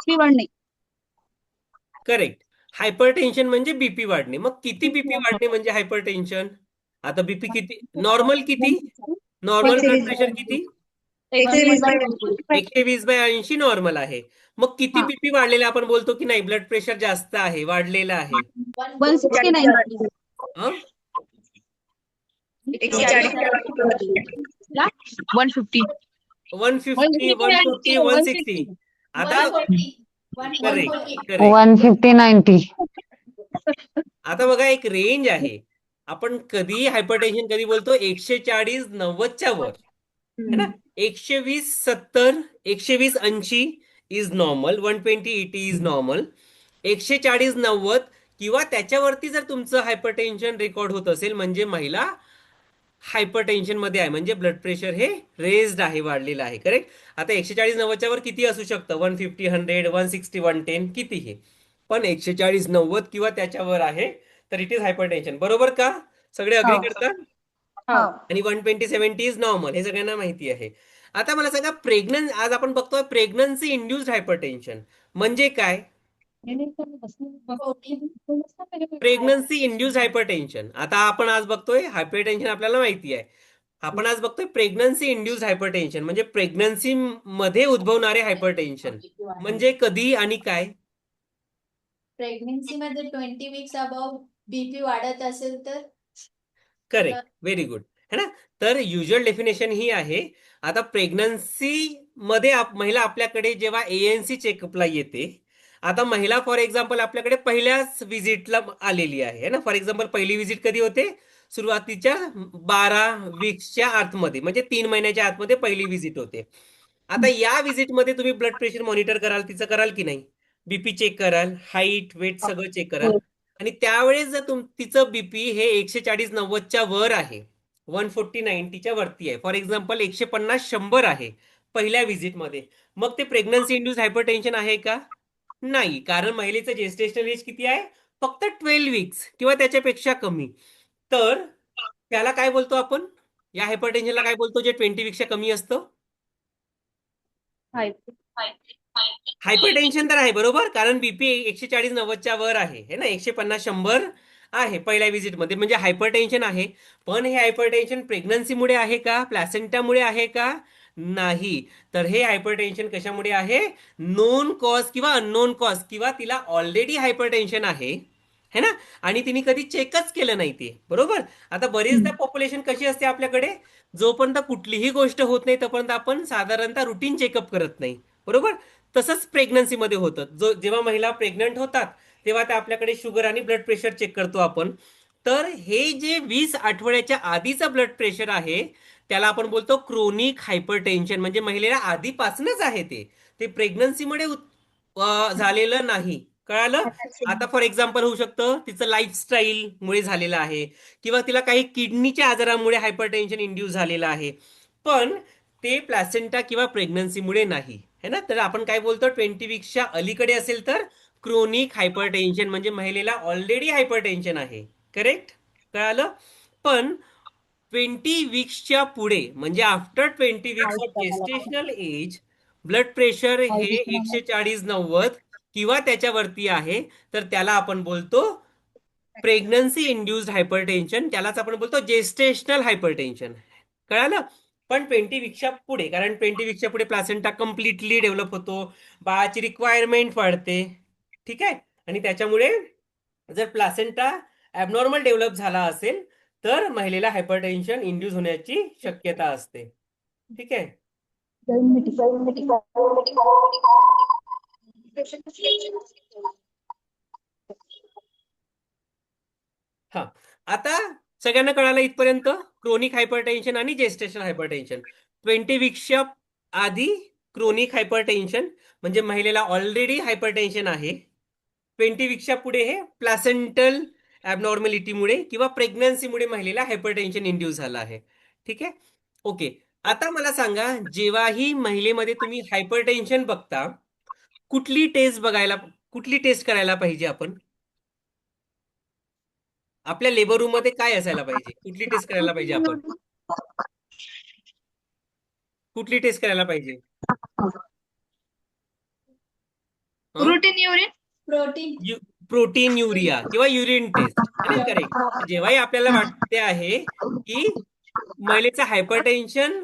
BP वाढणे. Correct. Hypertension म्हणजे BP वाढणे. मग किती बीपी वाढणे म्हणजे हायपरटेन्शन? आता बीपी किती नॉर्मल किती? नॉर्मल ब्लड प्रेशर किती? 120/80. 120/80 नॉर्मल आहे. मग किती हा, बीपी वाढलेला आपण बोलतो की नाही ब्लड प्रेशर जास्त आहे, वाढलेलं आहे? 160/90. हं? 150. 150, 140, 160. आता 140. करेक्ट, 140. करेक्ट. 150-90. आता बघा एक रेंज आहे. आपण कधी हायपरटेन्शन कधी बोलतो 140-90च्या वर, है ना? 120-70, 120-80 इज नॉर्मल, 120-80 इज नॉर्मल. 140-90 किंवा त्याच्यावरती जर तुमचं हायपरटेन्शन रेकॉर्ड होत असेल म्हणजे महिला हायपरटेन्शन मध्ये आहे, म्हणजे ब्लड प्रेशर हे रेज्ड आहे, वाढलेलं आहे. करेक्ट. आता 140-90च्या वर किती असू शकतं? 150, 100, 160, 110 किती हे? पण 140-90 किंवा त्याच्यावर आहे तर इट इज हायपरटेन्शन. बरोबर का? सगळे अग्री हो. करतात? हो. आणि 120-70 इज नॉर्मल, हे सगळ्यांना माहिती आहे. आता मला सांगा, आज आपण बघतोय प्रेग्नन्सी इंड्युस्ड हायपरटेन्शन म्हणजे काय? Pregnancy induced hypertension. आता आपण आज बघतोय हायपरटेन्शन, आपल्याला माहिती आहे. आपण आज बघतोय प्रेग्नन्सी इंड्युस्ड हायपरटेन्शन म्हणजे प्रेग्नन्सी मध्ये उद्भवणारे हायपरटेन्शन म्हणजे कधी आणि काय? प्रेग्नेन्सी मध्ये 20 वीक्स अबाव बीपी वाढत असेल तर करेक्ट, व्हेरी गुड. है ना? तर युजल डेफिनेशन ही आहे. आता प्रेग्नन्सी मध्ये महिला आपल्याकडे जेव्हा एएनसी चेकअपला येते, आता महिला फॉर एक्झाम्पल आपल्याकडे पहिल्याच विजिटला आलेली आहे ना. फॉर एक्झाम्पल पहिली विजिट कधी होते? सुरुवातीच्या 12 वीक्सच्या आतमध्ये, म्हणजे 3 महिन्याच्या आतमध्ये पहिली विजिट होते. आता या विजिटमध्ये तुम्ही ब्लड प्रेशर मॉनिटर कराल, तिचं कराल की नाही? बीपी चेक कराल, हाईट वेट सगळं चेक कराल. आणि त्यावेळेस जर तिचं बीपी हे 140-90च्या वर आहे, 140-90च्या वरती आहे, फॉर एक्झाम्पल 150-100 आहे पहिल्या व्हिजिटमध्ये, मग ते प्रेग्नन्सी इंड्यूस हायपरटेन्शन आहे का? नाही, कारण महिलेचं जेस्टेशनल एज किती आहे? फक्त 12 वीक्स किंवा त्याच्यापेक्षा कमी. तर त्याला काय बोलतो आपण? या हायपरटेन्शनला काय बोलतो जे 20 वीक्सच्या कमी असतं? हायपरटेन्शन तर आहे, बरोबर, कारण बीपी 140-90च्या वर आहे, है ना. 150-100 आहे पहिल्या व्हिजिटमध्ये, म्हणजे हायपरटेन्शन आहे. पण हे हायपरटेन्शन प्रेग्नन्सीमुळे आहे का, प्लॅसेंटामुळे आहे का? नाही. तर हे हायपरटेन्शन कशामुळे आहे? नोन कॉज किंवा अननोन कॉज, किंवा तिला ऑलरेडी हायपरटेन्शन आहे, है ना, आणि तिने कधी चेकच केलं नाही ते. बरोबर. आता बरेचदा पॉप्युलेशन कशी असते आपल्याकडे, जोपर्यंत कुठलीही गोष्ट होत नाही तोपर्यंत आपण साधारणतः रुटीन चेकअप करत नाही. बरोबर. तसंच प्रेग्नन्सीमध्ये होतं. जेव्हा महिला प्रेग्नंट होतात तेव्हा त्या आपल्याकडे शुगर आणि ब्लड प्रेशर चेक करतो आपण. तर हे जे 20 आठवड्याच्या आधीचं ब्लड प्रेशर आहे त्याला आपण बोलतो क्रोनिक हायपरटेन्शन, म्हणजे महिलेला आधीपासूनच आहे ते, ते प्रेग्नन्सीमुळे झालेलं नाही. कळालं? आता फॉर एक्झाम्पल होऊ शकतं तिचं लाईफस्टाईल मुळे झालेलं आहे, किंवा तिला काही किडनीच्या आजारामुळे हायपरटेन्शन इंड्यूस झालेलं आहे, पण ते प्लॅसेंटा किंवा प्रेग्नन्सीमुळे नाही, है ना. तर आपण काय बोलतो, 20 वीक्सच्या अलीकडे असेल तर क्रोनिक हायपरटेन्शन, म्हणजे महिलेला ऑलरेडी हायपरटेन्शन आहे. करेक्ट. कळालं? पण 20 वीक्सच्या पुढे म्हणजे after 20 weeks of gestational age blood pressure हे 140-90 किंवा त्याच्यावरती आहे, तर त्याला आपण बोलतो प्रेग्नन्सी इंड्युस्ड हायपरटेन्शन, त्यालाच आपण बोलतो जेस्टेशनल हायपरटेन्शन. कळालं? पण 20 वीकच्या पुढे, कारण 20 वीकच्या पुढे प्लासेंटा कम्प्लिटली डेव्हलप होतो, बाळाची रिक्वायरमेंट वाढते. ठीक आहे. आणि त्याच्यामुळे जर प्लासेंटा ॲबनॉर्मल डेव्हलप झाला असेल तर महिलेला हायपरटेन्शन इंड्यूस होण्याची शक्यता असते. ठीक आहे. हा. आता सगळ्यांना कळालं इथपर्यंत क्रोनिक हायपरटेन्शन आणि जेस्टेशनल हायपरटेन्शन. 20 वीक्सच्या आधी क्रोनिक हायपरटेन्शन म्हणजे महिलेला ऑलरेडी हायपरटेन्शन आहे. 20 वीक्सच्या पुढे हे प्लासेंटल ॲबनॉर्मॅलिटीमुळे किंवा प्रेग्नन्सीमुळे महिलेला हायपरटेन्शन इंड्यूस झाला आहे. ठीक आहे. ओके. आता मला सांगा, जेव्हाही महिलेमध्ये तुम्ही हायपरटेन्शन बघता, कुठली टेस्ट बघायला, कुठली टेस्ट करायला पाहिजे आपण? आपल्या लेबर रूम मध्ये काय असायला पाहिजे? कुठली टेस्ट करायला पाहिजे आपण? कुठली टेस्ट करायला पाहिजे? हं? Routine urine protein protein urea किंवा युरिन टेस्ट है ना करेक्ट. जेव्हाही आपल्याला वाटते आहे की महिलेचं हायपरटेन्शन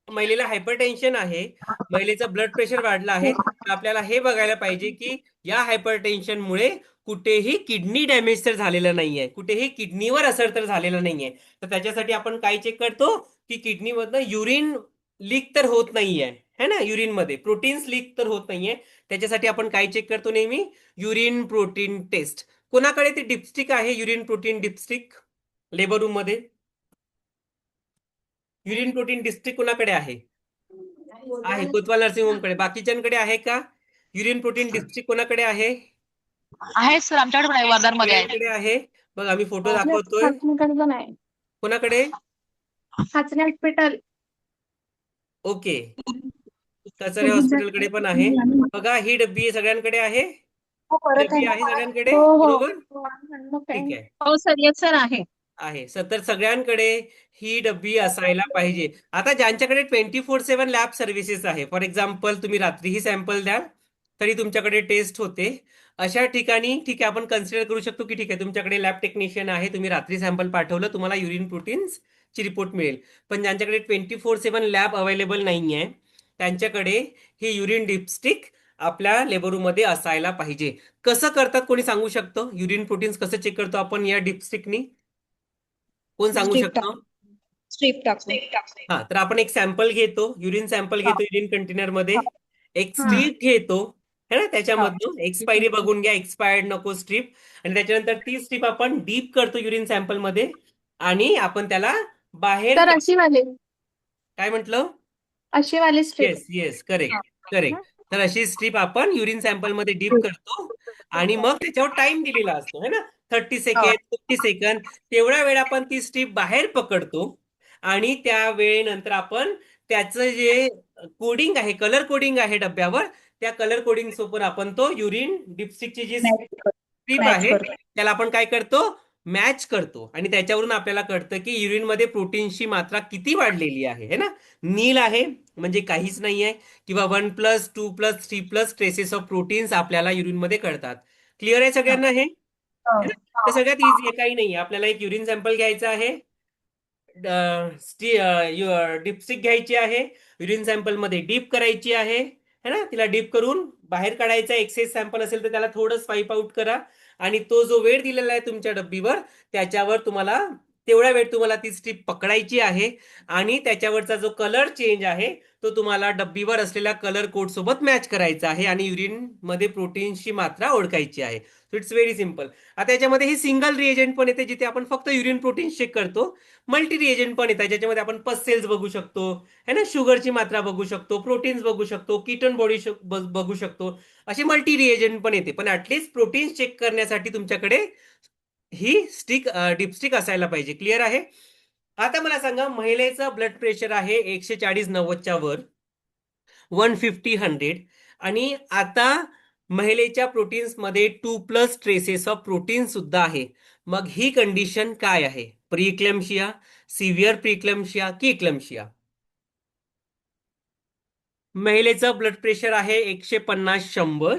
महिलेला हायपरटेन्शन आहे, महिलेचं ब्लड प्रेशर वाढलं आहे, तर आपल्याला हे बघायला पाहिजे की या हायपरटेन्शनमुळे कुठेही किडनी डॅमेज तर झालेलं नाहीये, कुठेही किडनीवर असर तर झालेला नाहीये. तर त्याच्यासाठी आपण काय चेक करतो की किडनीमधनं युरिन लीक तर होत नाहीये है ना, युरिनमध्ये प्रोटीन्स लीक तर होत नाहीये. त्याच्यासाठी आपण काय चेक करतो नेहमी? Urine protein test. कोणाकडे ते डिपस्टिक आहे, urine protein dipstick labour room मध्ये? युरिन प्रोटीन डिस्ट्रिक्ट कोणाकडे आहे? आहे कोतवाल नर्सिंग होमकडे. बाकीच्यांकडे आहे का? युरिन प्रोटीन डिस्ट्रिक्ट कोणाकडे आहे? आहे सर, आमच्याकडे पण आहे, वर्धामध्ये आहे. सगळ्यांकडे आहे. बघ आम्ही फोटो दाखवतोय. पण आहे. कोणाकडे? हाचने हॉस्पिटल. ओके. कचरे हॉस्पिटलकडे पण आहे. बघा ही डब्बी सगळ्यांकडे आहे. डब्बी आहे सगळ्यांकडे बरोबर. ठीक आहे. हो सर, येस सर आहे. आहे तर सगळ्यांकडे ही डब्बी असायला पाहिजे. आता ज्यांच्याकडे 24/7 लॅब सर्व्हिसेस आहे, फॉर एक्झाम्पल तुम्ही रात्रीही सॅम्पल द्याल तरी तुमच्याकडे टेस्ट होते, अशा ठिकाणी ठीक आहे आपण कन्सिडर करू शकतो की ठीक आहे तुमच्याकडे लॅब टेक्निशियन आहे, तुम्ही रात्री सॅम्पल पाठवलं तुम्हाला युरिन प्रोटीन्स ची रिपोर्ट मिळेल. पण ज्यांच्याकडे 24/7 लॅब अवेलेबल नाही आहे त्यांच्याकडे ही युरिन डिपस्टिक आपल्या लेबर रूम मध्ये असायला पाहिजे. कसं करतात कोणी सांगू शकतो? युरिन प्रोटीन्स कसं चेक करतो आपण या डिपस्टिकनी? कोण सांगू शकतो? स्ट्रीप टाकून. हा, तर आपण एक सॅम्पल घेतो, युरिन सॅम्पल घेतो युरिन कंटेनर मध्ये, एक हा. स्ट्रीप घेतो है ना, त्याच्यामधून एक्सपायरी बघून घ्या, एक्सपायर्ड नको स्ट्रीप. आणि त्याच्यानंतर ती स्ट्रीप आपण डीप करतो युरिन सॅम्पल मध्ये आणि आपण त्याला बाहेर तर अशी वाले काय म्हटलं? Strip. Yes yes, correct correct. तर अशी स्ट्रीप आपण युरिन सॅम्पल मध्ये डीप करतो आणि मग त्याच्यावर टाइम दिलेला असतो है ना, 30 सेकंड 50 सेकंड. तेवढ्या वेळ आपण ती स्ट्रीप बाहेर पकडतो आणि त्या वेळेनंतर आपण त्याचं जे कोडिंग आहे, कलर कोडिंग आहे डब्यावर, त्या कलर कोडिंग सोबत आपण तो युरिन डिपस्टिकची जी स्ट्रीप आहे त्याला आपण काय करतो? मॅच करतो आणि त्याच्यावरून आपल्याला कळतं की युरिन मध्ये प्रोटीनची मात्रा किती वाढलेली आहे है ना. नील आहे म्हणजे काहीच नाही आहे, किंवा 1+, 2+, 3+ ट्रेसेस ऑफ प्रोटीन्स आपल्याला युरिन मध्ये कळतात. क्लिअर आहे सगळ्यांना हे? है ना? तर सगळ्यात इझी आहे, काही नाही. आपल्याला एक युरिन सॅम्पल घ्यायचा आहे, डिपस्टिक घ्यायची आहे, युरिन सॅम्पल मध्ये डीप करायची आहे है ना, तिला डीप करून बाहेर काढायचा. एक्सेस सॅम्पल असेल तर त्याला थोडं स्वाईप आउट करा आणि तो जो वेळ दिलेला आहे तुमच्या डब्बीवर त्याच्यावर तुम्हाला तेवढा वेळ तुम्हाला ती स्ट्रीप पकडायची आहे आणि त्याच्यावरचा जो कलर चेंज आहे तो तुम्हाला डब्बीवर असलेल्या कलर कोड सोबत मॅच करायचा आहे आणि युरिन मध्ये प्रोटीन्सची मात्रा ओळखायची आहे. So it's very simple. आता याच्यामध्ये ही सिंगल रिएजंट पण येते जिथे आपण फक्त युरिन प्रोटीन्स चेक करतो. मल्टी रिएजंट पण येतात ज्याच्यामध्ये आपण पस सेल्स बघू शकतो है ना, शुगरची मात्रा बघू शकतो, प्रोटीन्स बघू शकतो, कीटन बॉडी बघू शकतो. असे मल्टी रिएजंट पण येते. पण ऍटलीस्ट प्रोटीन्स चेक करण्यासाठी तुमच्याकडे ही डिपस्टिक असायला पाहिजे. क्लिअर आहे? आता मला सांगा, महिलेचं ब्लड प्रेशर आहे 140/90च्या वर, 150/100, आणि आता महिलेच्या प्रोटीन्स मध्ये 2+ ट्रेसेस ऑफ प्रोटीन सुद्धा आहे. मग ही कंडिशन काय आहे? प्रीक्लेम्शिया, सिव्हिअर प्रीक्लेम्शिया की इक्लेम्शिया? महिलेचं ब्लड प्रेशर आहे 150/100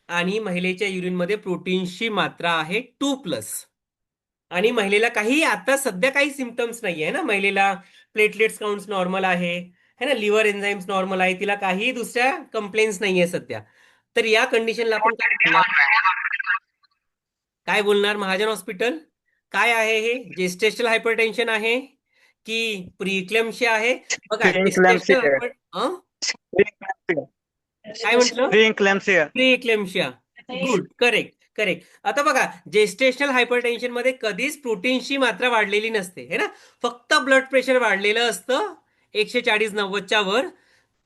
आणि महिलेच्या युरिन मध्ये प्रोटीन्सची मात्रा आहे 2+, आणि महिलेला काही आता सध्या काही सिम्पटम्स नाही आहे ना, महिलेला प्लेटलेट्स काउंट्स नॉर्मल आहे है ना, लिव्हर एन्झाईम्स नॉर्मल आहे, तिला काही दुसऱ्या कंप्लेंट्स नाहीये सध्या. तर या कंडिशनला आपण काय बोलणार महाजन हॉस्पिटल? काय आहे हे? जेस्टेशनल हायपरटेन्शन आहे की प्रीक्लेम्शिया आहे? बघा जेस्टेशनल काय म्हटलं? प्रीक्लेम्शिया. Good, correct correct. आता बघा, जेस्टेशनल हायपरटेन्शन मध्ये कधीच प्रोटीनची मात्रा वाढलेली नसते है ना, फक्त ब्लड प्रेशर वाढलेलं असतं 140/90च्या वर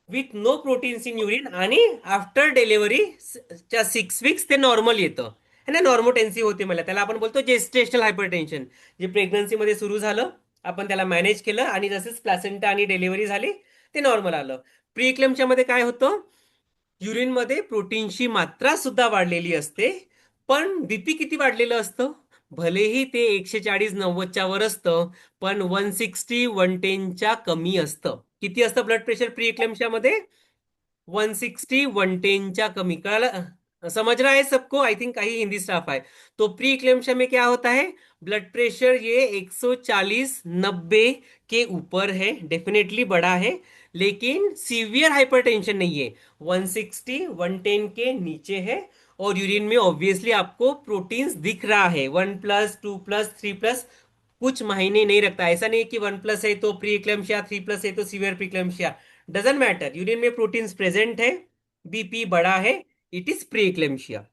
with no proteins in urine, आणि आफ्टर डिलिव्हरीच्या 6 वीक्स ते नॉर्मल येतं है ना, नॉर्मोटेन्सी होते. मला त्याला आपण बोलतो जेस्टेशनल हायपरटेन्शन. जे प्रेग्नन्सीमध्ये सुरू झालं आपण त्याला मॅनेज केलं आणि जसंच प्लॅसेंटा आणि डिलिव्हरी झाली ते नॉर्मल आलं. प्रीक्लेम्शिया मध्ये काय होतं? युरिन मध्ये प्रोटीनची मात्रा सुद्धा वाढलेली असते, पण बीपी किती वाढलेलं असतं? भलेही ते 140/90च्या वर असतं पण 160/110च्या कमी असतं. किती असतं ब्लड प्रेशर प्रीक्लेम्शिया मध्ये? 160 110 कमी, कळालं? समझ रहा है सबको? आई थिंक कहीं हिंदी स्टाफ है। तो प्री इक्लेम्शिया में क्या होता है, ब्लड प्रेशर ये 140 90 के ऊपर है, डेफिनेटली बड़ा है, लेकिन सीवियर हाइपरटेंशन नहीं है, 160 110 के नीचे है। और यूरिन में ऑब्वियसली आपको प्रोटीन्स दिख रहा है, 1+2+3+, कुछ महीने नहीं रखता, ऐसा नहीं कि 1+ है तो प्री इक्लेम्शिया, 3+ है तो severe preeclampsia, doesn't matter, urine में प्रोटीन्स प्रेजेंट है, बीपी बड़ा है, it is pre इक्लेम्शिया।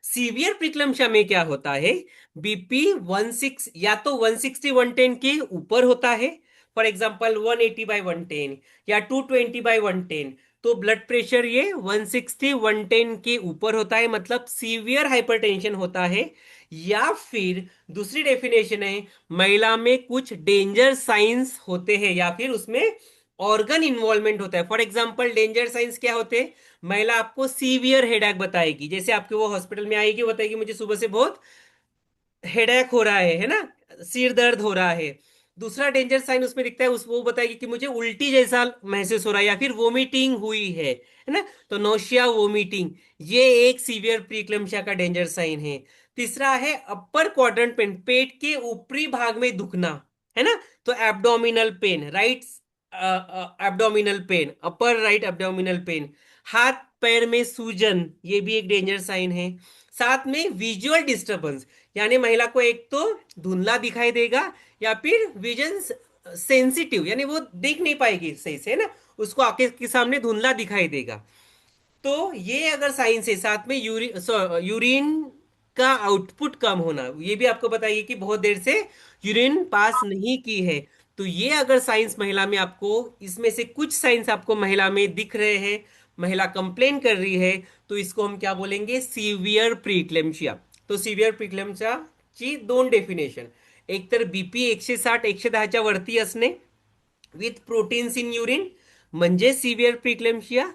Severe preeclampsia में क्या होता है, बीपी 16 या तो 160 110 के ऊपर होता है, फॉर एग्जांपल 180/110 या 220/110, तो ब्लड प्रेशर ये 160 110 के ऊपर होता है, मतलब सीवियर हाइपरटेंशन होता है। या फिर दूसरी डेफिनेशन है, महिला में कुछ डेंजर साइंस होते हैं या फिर उसमें ऑर्गन इन्वॉल्वमेंट होता है। फॉर एग्जांपल डेंजर साइंस क्या होते हैं, महिला आपको सीवियर हेडेक बताएगी, जैसे आपके वो हॉस्पिटल में आएगी, बताएगी मुझे सुबह से बहुत हेडेक हो रहा है ना, सिर दर्द हो रहा है। दूसरा डेंजर साइन उसमें दिखता है, उस वो बताएगी कि मुझे उल्टी जैसा महसूस हो रहा है या फिर वोमिटिंग हुई है ना, तो नोशिया वोमिटिंग, ये एक सीवियर प्रीक्लम्शिया का डेंजर साइन है। तीसरा है अपर क्वाड्रेंट पेन, पेट के ऊपरी भाग में दुखना, है ना, तो abdominal pain, right abdominal pain, upper right abdominal pain. हाथ पैर में सूजन, ये भी एक डेंजर साइन है। साथ में विजुअल डिस्टरबेंस, यानी महिला को एक तो धुंधला दिखाई देगा या फिर विजन सेंसिटिव, यानी वो देख नहीं पाएगी सही से, ना, उसको आंखें के सामने धुंधला दिखाई देगा। तो ये अगर साइंस है, साथ में यूरिन का आउटपुट कम होना, ये भी आपको बताइए कि बहुत देर से यूरिन पास नहीं की है, तो ये अगर साइंस महिला में आपको, इसमें से कुछ साइंस आपको महिला में दिख रहे हैं, महिला कंप्लेन कर रही है, तो इसको हम क्या बोलेंगे, सीवियर प्रीक्लेम्शिया। तो सीवियर प्रीक्लेम्शिया ची दोन डेफिनेशन, एक तर बीपी 160 110च्या वरती असणे विथ प्रोटीन्स इन युरिन म्हणजे सिव्हिअर प्रिक्लेम्शिया,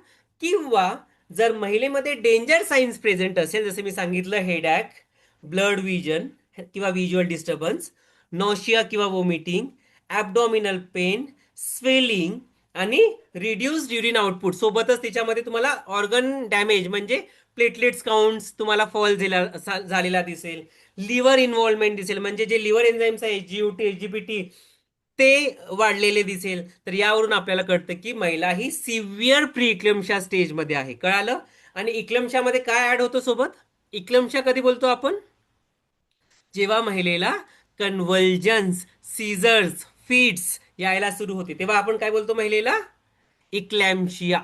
किंवा जर महिलेमध्ये डेंजर साइन्स प्रेझेंट असेल, जसे मी सांगितलं हेडॅक, ब्लड विजन किंवा व्हिज्युअल डिस्टर्बन्स, नॉशिया किंवा वोमिटिंग, ॲब्डॉमिनल पेन, स्वेलिंग आणि रिड्यूस्ड युरिन आउटपुट, सोबतच त्याच्यामध्ये तुम्हाला ऑर्गन डॅमेज म्हणजे प्लेटलेट्स काउंट्स तुम्हाला फॉल झालेला दिसेल, लिव्हर इन्व्हॉल्वमेंट दिसेल, म्हणजे जे लिव्हर एन्झाईम्स आहे जीयूटी एचजीपीटी ते वाढलेले दिसेल, तर यावरून आपल्याला कळतं की महिला ही सिव्हिअर प्री इक्लेम्शिया स्टेजमध्ये आहे, कळालं? आणि इक्लेम्शियामध्ये काय ऍड होतो सोबत, इक्लेम्शिया कधी बोलतो आपण, जेव्हा महिलेला कन्व्हल्जन्स, सीझर्स, फिट्स यायला सुरू होते, तेव्हा आपण काय बोलतो महिलेला, इक्लॅम्शिया।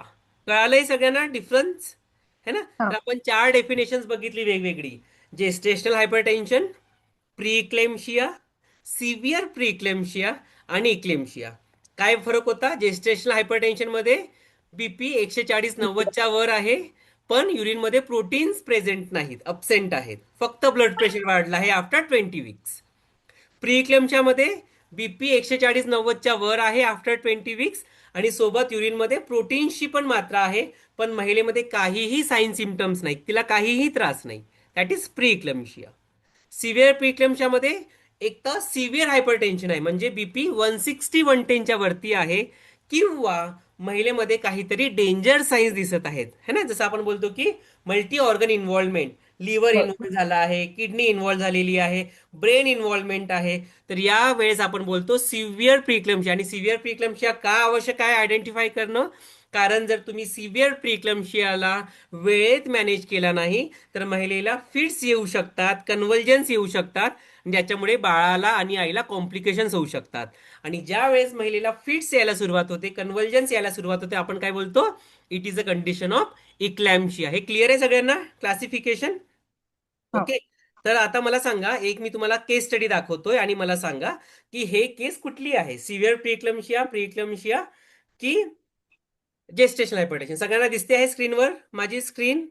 कळालंय सगळ्यांना डिफरन्स, है ना? हा. तर आपण 4 डेफिनेशन्स बघितली वेगवेगळी, gestational hypertension, pre eclampsia, severe pre eclampsia आणि इक्लेम्शिया। काय फरक होता, जेस्टेशनल हायपरटेन्शन मध्ये बीपी 140-90च्या वर आहे, पण युरिनमध्ये प्रोटीन्स प्रेझेंट नाहीत, अब्सेंट आहेत, फक्त ब्लड प्रेशर वाढला आहे आफ्टर 20 वीक्स। प्री मध्ये बीपी 140-90च्या वर आहे आफ्टर 20 वीक्स, आणि सोबत युरिनमध्ये प्रोटीन्सची पण मात्रा आहे, पण महिलेमध्ये काहीही साईन सिम्टम्स नाही, तिला काहीही त्रास नाही, that is pre eclampsia. Severe pre मध्ये एक तर सिव्हिअर हायपरटेन्शन आहे, म्हणजे बीपी 160 110च्या वरती आहे, किंवा महिलेमध्ये काहीतरी डेंजर साईन्स दिसत आहेत, है ना, जसं आपण बोलतो की multi organ involvement, liver involve झाला आहे, किडनी इन्व्हॉल्व झालेली आहे, ब्रेन इन्व्हॉल्वमेंट आहे, तर या वेळेस आपण बोलतो सिव्हिअर प्रीक्लेम्शिया। आणि सिव्हिअर प्रीक्लेम्शिया का आवश्यक आहे आयडेंटिफाय करणं, कारण जर तुम्ही सिव्हिअर प्रीक्लेम्शियाला वेळेत मॅनेज केला नाही तर महिलेला फिट्स येऊ शकतात, कन्व्हल्जन्स येऊ शकतात, ज्याच्यामुळे बाळाला आणि आईला कॉम्प्लिकेशन्स होऊ शकतात। आणि ज्या वेळेस महिलेला फिट्स यायला सुरुवात होते, कन्व्हल्जन्स यायला सुरुवात होते, आपण काय बोलतो, it is a condition of eclampsia. हे क्लिअर आहे सगळ्यांना क्लासिफिकेशन? हा. ओके, तर आता मला सांगा, एक मी तुम्हाला केस स्टडी दाखवतोय आणि मला सांगा की हे केस कुठली आहे, सिव्हिअर प्रीक्लेम्शिया की जेस्टेशनल हायपरटेन्शन? सगळ्यांना दिसते आहे स्क्रीनवर माझी स्क्रीन?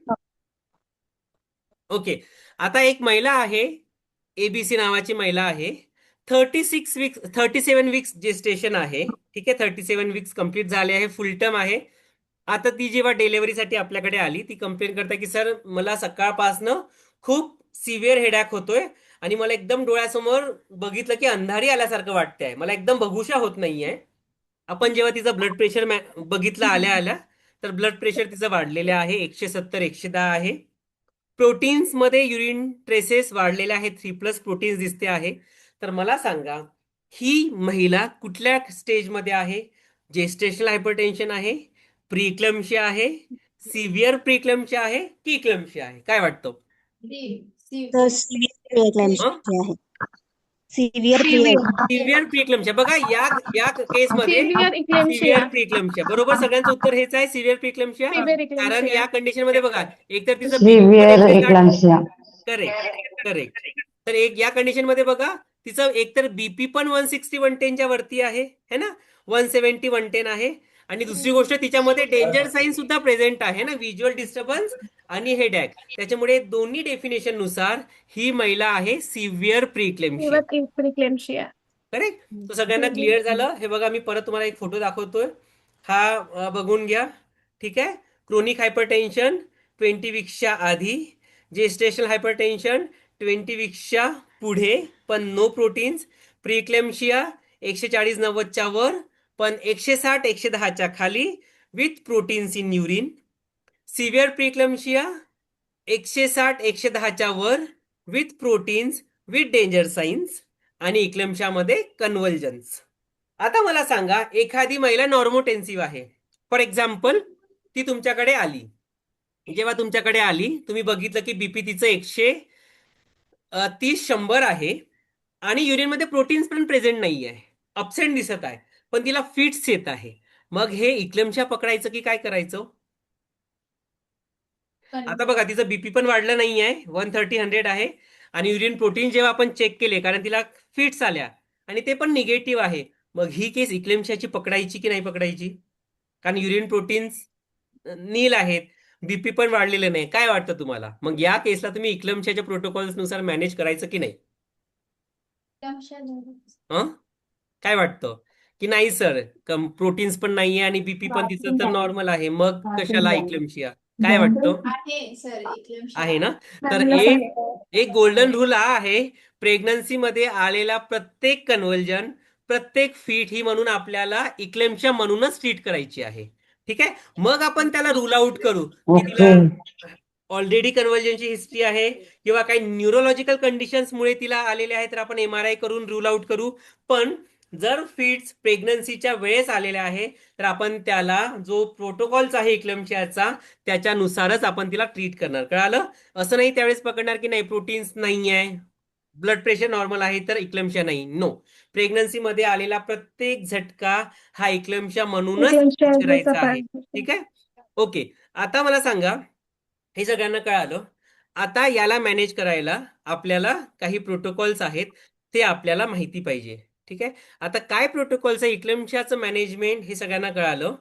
ओके, आता एक महिला आहे, एबीसी नावाची महिला आहे, 37 वीक्स जेस्टेशन आहे, ठीक आहे, 37 वीक्स कंप्लीट झाले आहे, फुल टर्म आहे। आता ती जेव्हा डिलेव्हरीसाठी आपल्याकडे आली, ती कंप्लेन करते की सर मला सकाळपासनं खूप सिव्हिअर हेडॅक होतोय आणि मला एकदम डोळ्यासमोर बघितलं की अंधारी आल्यासारखं वाटतंय, मला एकदम बघूशा होत नाहीये। आपण जेव्हा तिचं ब्लड प्रेशर बघितलं आल्या आल्या, तर ब्लड प्रेशर तिचं वाढलेलं आहे, 170 110 आहे. प्रोटीन्स मध्ये युरिन ट्रेसेस वाढलेले आहेत, 3+ प्रोटीन्स दिसते आहे. तर मला सांगा, ही महिला कुठल्या स्टेजमध्ये आहे? जेस्टेशनल हायपरटेन्शन आहे, प्रीक्लम्शिया आहे, सिव्हिअर प्रीक्लम्शिया आहे की इक्लम्शिया आहे? काय वाटतं? तर सिव्हिअर प्रीएक्लॅम्सिया आहे. Severe severe preeclampsia. बघा या या केसमध्ये सिव्हिअर सिव्हिअर इक्लेम्शिया. प्रीक्लम्शिया बरोबर. सगळ्यांचं उत्तर हेच आहे, सिव्हिअर प्रीक्लम्शिया. सिव्हिअर कारण इक्लेम्शिया. या कंडिशन मध्ये बघा, एकतर तिचं सिव्हिअर एक्लाम्सिया. Correct correct. तर एक या कंडिशन मध्ये बघा, तिचं एकतर बीपी पण 160 110च्या वरती आहे, है ना, 170 110 आहे. आणि दुसरी गोष्ट, तिच्यामध्ये डेंजर साईन सुद्धा प्रेझेंट आहे ना, व्हिज्युअल डिस्टर्बन्स आणि हेडॅक. त्याच्यामुळे दोन्ही डेफिनेशन नुसार ही महिला आहे सिव्हिअर प्रीक्लेम्शिया. सिव्हिअर इक्लेम्शिया. करेक्ट. तो सगळ्यांना क्लिअर झालं? हे बघा, मी परत तुम्हाला एक फोटो दाखवतोय, हा बघून घ्या. ठीक आहे. क्रोनिक हायपरटेन्शन 20 वीक्सच्या आधी, जेस्टेशनल हायपरटेन्शन 20 वीक्सच्या पुढे पण नो प्रोटीन्स, प्रीक्लेम्शिया 140-90च्या वर पण 160-110च्या खाली with proteins in urine, severe preeclampsia 160-110च्या वर with proteins with danger signs, आणि इक्लेम्शियामध्ये कन्व्हल्जन्स. आता मला सांगा, एखादी महिला नॉर्मोटेन्सिव्ह आहे. फॉर एक्झाम्पल, ती तुमच्याकडे आली. जेव्हा तुमच्याकडे आली, तुम्ही बघितलं की बीपी तिचं 130-100 आहे आणि युरिनमध्ये प्रोटीन्स पण प्रेझेंट नाही आहे, अब्सेंट दिसत आहे, पण तिला फिट्स येत आहे. मग हे इक्लेम्शिया पकडायचं की काय करायचं? आता बघा, तिचं बीपी पण वाढलं नाही आहे, 130-100 आहे, आणि युरिन प्रोटीन जेव्हा आपण चेक केले, कारण तिला फिट्स आल्या आणि ते पण निगेटिव्ह आहे, मग ही केस इक्लेम्शियाची पकडायची की नाही पकडायची? कारण युरिन प्रोटीन्स नील आहेत, बीपी पण वाढलेलं नाही. काय वाटतं तुम्हाला? मग या केसला तुम्ही इक्लेम्शियाच्या प्रोटोकॉल्स नुसार मॅनेज करायचं की नाही? काय वाटतं की नाही सर, प्रोटीन्स पण नाहीये आणि बीपी पण तिचं तर नॉर्मल आहे, मग कशाला इक्लेम्शिया? काय वाटतं? आहे सर इक्लेम्शिया. आहे ना. तर एक गोल्डन रूल हा आहे, प्रेग्नन्सी मध्ये आलेला प्रत्येक कन्व्हल्जन, प्रत्येक फिट ही म्हणून आपल्याला इक्लेम्शिया म्हणूनच ट्रीट करायची आहे. ठीक आहे. मग आपण त्याला रूल आउट करू की ओके. तिला ऑलरेडी कन्व्हल्जनची हिस्ट्री आहे किंवा काही न्यूरोलॉजिकल कंडिशन्समुळे तिला आलेले आहे, तर आपण MRI करून रूल आउट करू. पण जर फिट्स प्रेग्नन्सीच्या वेळेस आलेल्या आहे, तर आपण त्याला जो प्रोटोकॉल्स आहे इक्लेम्शियाचा, त्याच्यानुसारच आपण तिला ट्रीट करणार. कळालं? असं नाही त्यावेळेस पकडणार की नाही प्रोटीन्स नाही आहे, ब्लड प्रेशर नॉर्मल आहे तर इक्लेम्शिया नाही. नो, प्रेग्नन्सीमध्ये आलेला प्रत्येक झटका हा इक्लेम्शिया म्हणूनच manage करायचा आहे. ठीक आहे. ओके. आता मला सांगा, हे सगळ्यांना कळालं. आता याला मॅनेज करायला आपल्याला काही प्रोटोकॉल्स आहेत, ते आपल्याला माहिती पाहिजे. ठीक आहे. आता काय प्रोटोकॉल्स आहे इक्लेम्शियाचं मॅनेजमेंट, हे सगळ्यांना कळालं.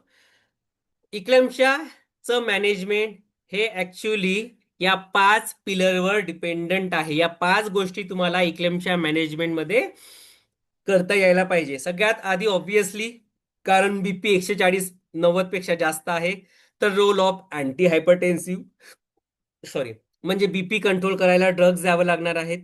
इक्लेम्शियाचं मॅनेजमेंट हे ऍक्च्युली या 5 पिलरवर डिपेंडंट आहे. या 5 गोष्टी तुम्हाला इक्लेम्शिया मॅनेजमेंटमध्ये करता यायला पाहिजे. सगळ्यात आधी ऑब्व्हियसली, कारण बीपी 140-90 पेक्षा जास्त आहे, तर role of anti hypertensive, sorry, म्हणजे बीपी कंट्रोल करायला ड्रग्ज द्यावं लागणार आहेत.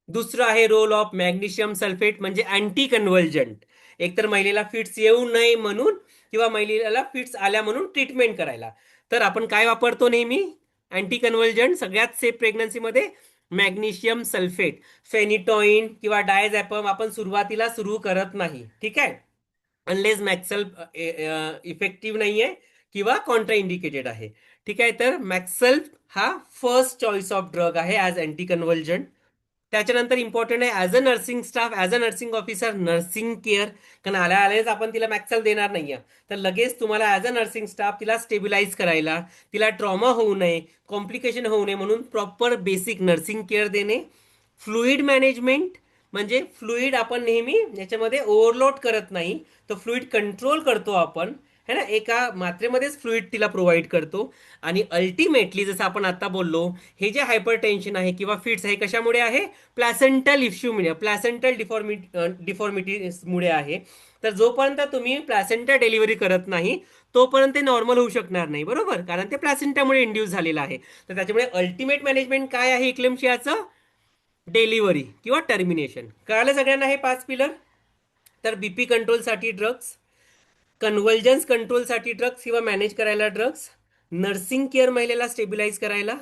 दुसरं आहे रोल ऑफ मॅग्नेशियम सल्फेट, म्हणजे अँटी कन्व्हल्जंट, एकतर महिलेला फिट्स येऊ नये म्हणून किंवा महिलेला फिट्स आल्या म्हणून ट्रीटमेंट करायला. तर आपण काय वापरतो नेहमी? अँटी कन्व्हल्जंट. सगळ्यात सेफ प्रेग्नन्सीमध्ये मॅग्नेशियम सल्फेट, फेनिटॉइन किंवा डायझॅपम आपण सुरुवातीला सुरू करत नाही. ठीक आहे. अनलेस मॅक्सल्फ इफेक्टिव्ह नाहीये किंवा कॉन्ट्रा इंडिकेटेड आहे. ठीक आहे. तर मॅक्सल्फ हा फर्स्ट चॉईस ऑफ ड्रग आहे ॲज अँटी कन्व्हल्जंट. त्याच्यानंतर इम्पॉर्टंट आहे as a nursing staff, as a nursing officer, nursing care. कारण आल्याच आपण तिला मॅक्सल देणार नाहीये, तर लगेच तुम्हाला ॲज अ नर्सिंग स्टाफ तिला स्टेबिलाइज करायला, तिला ट्रॉमा होऊ नये, कॉम्प्लिकेशन होऊ नये म्हणून प्रॉपर बेसिक नर्सिंग केअर देणे. फ्लुइड मॅनेजमेंट, म्हणजे फ्लुइड आपण नेहमी याच्यामध्ये ओव्हरलोड करत नाही, तर फ्लुइड कंट्रोल करतो आपण, है ना, एका मात्रेमध्येच फ्लुइड तिला प्रोव्हाइड करतो. आणि अल्टिमेटली जसं आपण आता बोललो, हे जे हायपर टेन्शन आहे किंवा फिट्स आहे कशामुळे आहे? प्लॅसेंटल इश्यूमुळे, प्लॅसेंटल डिफॉर्मिटीमुळे आहे. तर जोपर्यंत तुम्ही प्लॅसेंटा डिलिव्हरी करत नाही तोपर्यंत ते नॉर्मल होऊ शकणार नाही, बरोबर, कारण ते प्लॅसेंटामुळे इंड्यूस झालेलं आहे. तर त्याच्यामुळे अल्टिमेट मॅनेजमेंट काय आहे इक्लेम्शियाचं? डिलिव्हरी किंवा टर्मिनेशन. कळालं सगळ्यांना हे 5 पिलर? तर बीपी कंट्रोलसाठी ड्रग्स, कन्व्हल्जन्स कंट्रोलसाठी ड्रग्स किंवा मॅनेज करायला ड्रग्स, नर्सिंग केअर महिलेला स्टेबिलाईज करायला,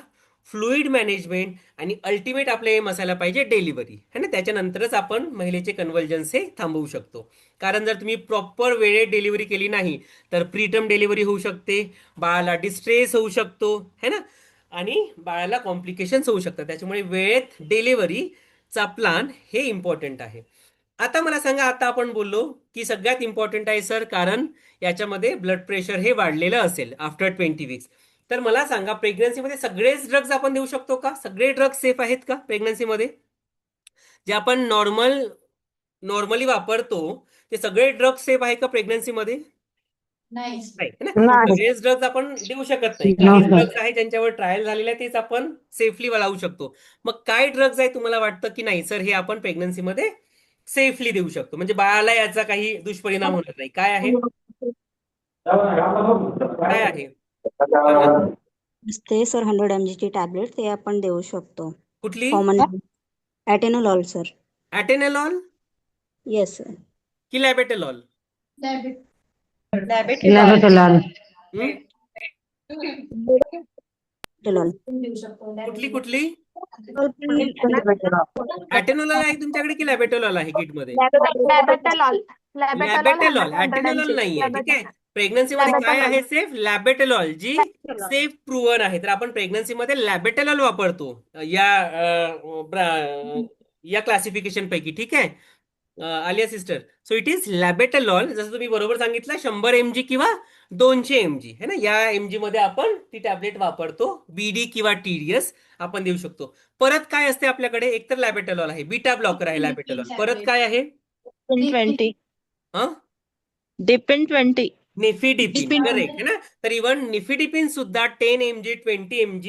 फ्लुइड मॅनेजमेंट आणि अल्टिमेट आपलं एम असायला पाहिजे डिलिव्हरी है ना. त्याच्यानंतरच आपण महिलेचे कन्व्हल्जन्स हे थांबवू शकतो. कारण जर तुम्ही प्रॉपर वेळेत डिलिव्हरी केली नाही तर प्रीटर्म डिलिव्हरी होऊ शकते, बाळाला डिस्ट्रेस होऊ शकतो है ना, आणि बाळाला कॉम्प्लिकेशन्स होऊ शकतात. त्याच्यामुळे वेळेत डिलिव्हरीचा प्लान हे इम्पॉर्टंट आहे. आता मला सांगा, आता आपण बोललो की सगळ्यात इम्पॉर्टंट आहे सर, कारण याच्यामध्ये ब्लड प्रेशर हे वाढलेलं असेल आफ्टर 20 वीक्स. तर मला सांगा, प्रेग्नन्सीमध्ये सगळेच ड्रग्ज आपण देऊ शकतो का? सगळे ड्रग्ज सेफ आहेत का प्रेग्नन्सीमध्ये? जे आपण नॉर्मली वापरतो ते सगळे ड्रग्ज सेफ आहे का प्रेग्नन्सीमध्ये? नाही. नाही है ना. सगळेच ड्रग्ज आपण देऊ शकत नाही. काही ड्रग्ज आहे ज्यांच्यावर ट्रायल झालेले आहे तेच आपण सेफली लावू शकतो. मग काय ड्रग्ज आहे तुम्हाला वाटतं की नाही सर हे आपण प्रेग्नन्सीमध्ये सेफली देऊ शकतो, म्हणजे बाळाला याचा काही दुष्परिणाम होणार नाही? काय आहे काय आहे सांगा. असते सर 100 mg ची टॅबलेट, ते आपण देऊ शकतो. कुठली? Common atenolol sir. Atenolol yes sir. की लॅबेटेलॉल? ॲटेनोलॉल. देऊ शकतो. कुठली ॲटेनॉल आहे तुमच्याकडे की लॅबेटेलॉल आहे किटमध्ये? लॅबेटेलॉल, ॲटेनॉल नाहीये. ठीक आहे. प्रेग्नन्सीमध्ये काय आहे सेफ? लॅबेटेलॉल, जी सेफ प्रूव्हन आहे. तर आपण प्रेग्नन्सीमध्ये लॅबेटेलॉल वापरतो या क्लासिफिकेशन पैकी. ठीक आहे Aliya sister. So it is labetalol. जसं तुम्ही बरोबर सांगितलं, 100 mg किंवा 200 mg है ना, या mg मध्ये आपण ती टॅबलेट वापरतो. बीडी किंवा टीडीएस आपण देऊ शकतो. परत काय असते आपल्याकडे? एकतर लॅबेटेलॉल आहे, बीटा ब्लॉकर आहे लॅबेटेलॉल. परत काय आहे? डिपिन 20. निफिडिपिन, करेक्ट है ना. तर इव्हन निफिडिपिन सुद्धा 10 mg 20 mg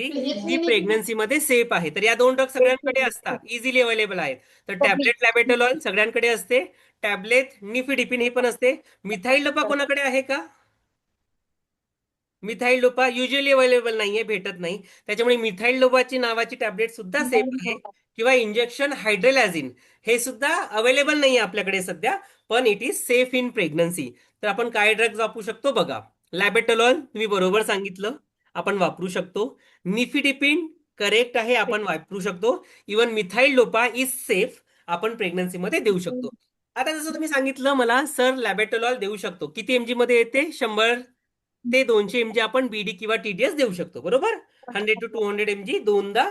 ही प्रेग्नन्सीमध्ये सेफ आहे. तर या दोन ड्रग सगळ्यांकडे असतात, इझिली अवेलेबल आहेत. तर टॅबलेट लॅबेटेलॉल सगळ्यांकडे असते, टॅबलेट निफिडिपिन हे पण असते. मिथाइल डोपा कोणाकडे आहे का? मिथाइल डोपा युजली अवेलेबल नाहीये, भेटत नाही. त्याच्यामुळे मिथाइल डोपाची नावाची टॅबलेट सुद्धा सेफ आहे. किंवा इंजेक्शन हायड्रोलॅझिन हे सुद्धा अवेलेबल नाही आपल्याकडे सध्या, पण it is safe in pregnancy. तर आपण काय ड्रग्ज वापरू शकतो बघा. लॅबेटेलॉल तुम्ही बरोबर सांगितलं, आपण वापरू शकतो. निफिडिपिन करेक्ट आहे, आपण वापरू शकतो. Even methyl dopa is safe, आपण प्रेग्नन्सीमध्ये देऊ शकतो. आता जसं तुम्ही सांगितलं मला सर लॅबेटेलॉल देऊ शकतो, किती mg मध्ये येते? 100 ते 200 mg आपण बीडी किंवा टीडीएस देऊ शकतो, बरोबर. 100 to 200 mg दोनदा,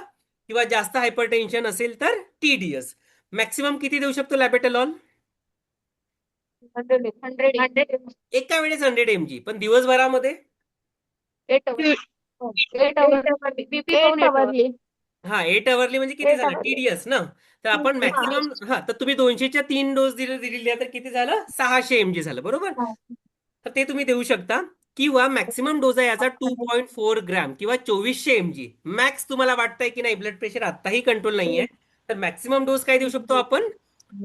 किंवा जास्त हायपरटेन्शन असेल तर टीडीएस. मॅक्सिमम किती देऊ शकतो लॅबेटेलॉल? 100 एका वेळेस 100 mg, पण दिवसभरामध्ये? 8 आवरली म्हणजे किती झालं? टीडीएस ना. तर आपण मॅक्सिमम तर तुम्ही 200च्या 3 डोस दिलेल्या तर किती झालं? 600 mg झालं, बरोबर. तर ते तुम्ही देऊ शकता. किंवा मॅक्सिमम डोज आहे याचा 2.4 ग्रॅम किंवा 2400 mg. मॅक्स तुम्हाला वाटतंय की नाही ब्लड प्रेशर आताही कंट्रोल नाहीये, तर मॅक्सिमम डोस काय देऊ शकतो आपण?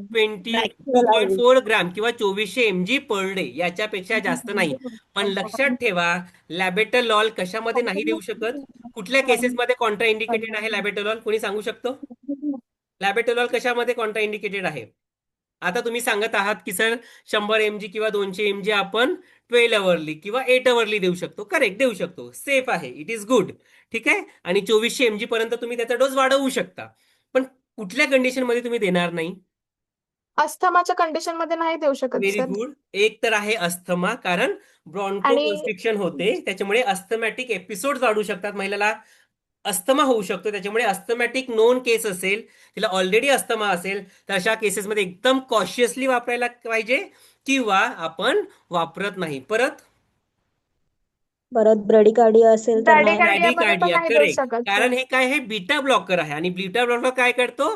2.4 ग्रॅम किंवा 2400 mg पर डे, याच्यापेक्षा जास्त नाही. पण लक्षात ठेवा, लॅबेटेलॉल कशामध्ये नाही देऊ शकत? कुठल्या केसेसमध्ये कॉन्ट्रा इंडिकेटेड आहे लॅबेटेलॉल? कोणी सांगू शकतो? लॅबेटेलॉल कशामध्ये कॉन्ट्रा इंडिकेटेड आहे? आता तुम्ही सांगत आहात की सर 100 mg किंवा 200 mg आपण 12 अवरली किंवा 8 अवरली देऊ शकतो. करेक्ट, देऊ शकतो, सेफ आहे, इट इज गुड. ठीक आहे. आणि 2400 mg पर्यंत तुम्ही त्याचा डोस वाढवू शकता. पण कुठल्या कंडिशन मध्ये तुम्ही देणार नाही? अस्थमाच्या कंडिशन मध्ये नाही देऊ शकत व्हेरी सर. गुड. एक तर आहे अस्थमा, कारण ब्रॉन्कोकन्स्ट्रिक्शन होते, त्याच्यामुळे अस्थमॅटिक एपिसोड वाढू शकतात, महिलाला अस्थमा होऊ शकतो. त्याच्यामुळे अस्थमॅटिक नोन केस असेल, तिला ऑलरेडी अस्थमा असेल, तर अशा केसेसमध्ये एकदम कॉशियसली वापरायला पाहिजे, किंवा आपण वापरत नाही. परत ब्रॅडिकार्डिया असेल तर नाही. ब्रॅडिकार्डिया, नाही देऊ करेक्ट. शकत कारण सर. हे काय आहे? बीटा ब्लॉकर आहे, आणि बीटा ब्लॉकर काय करतो?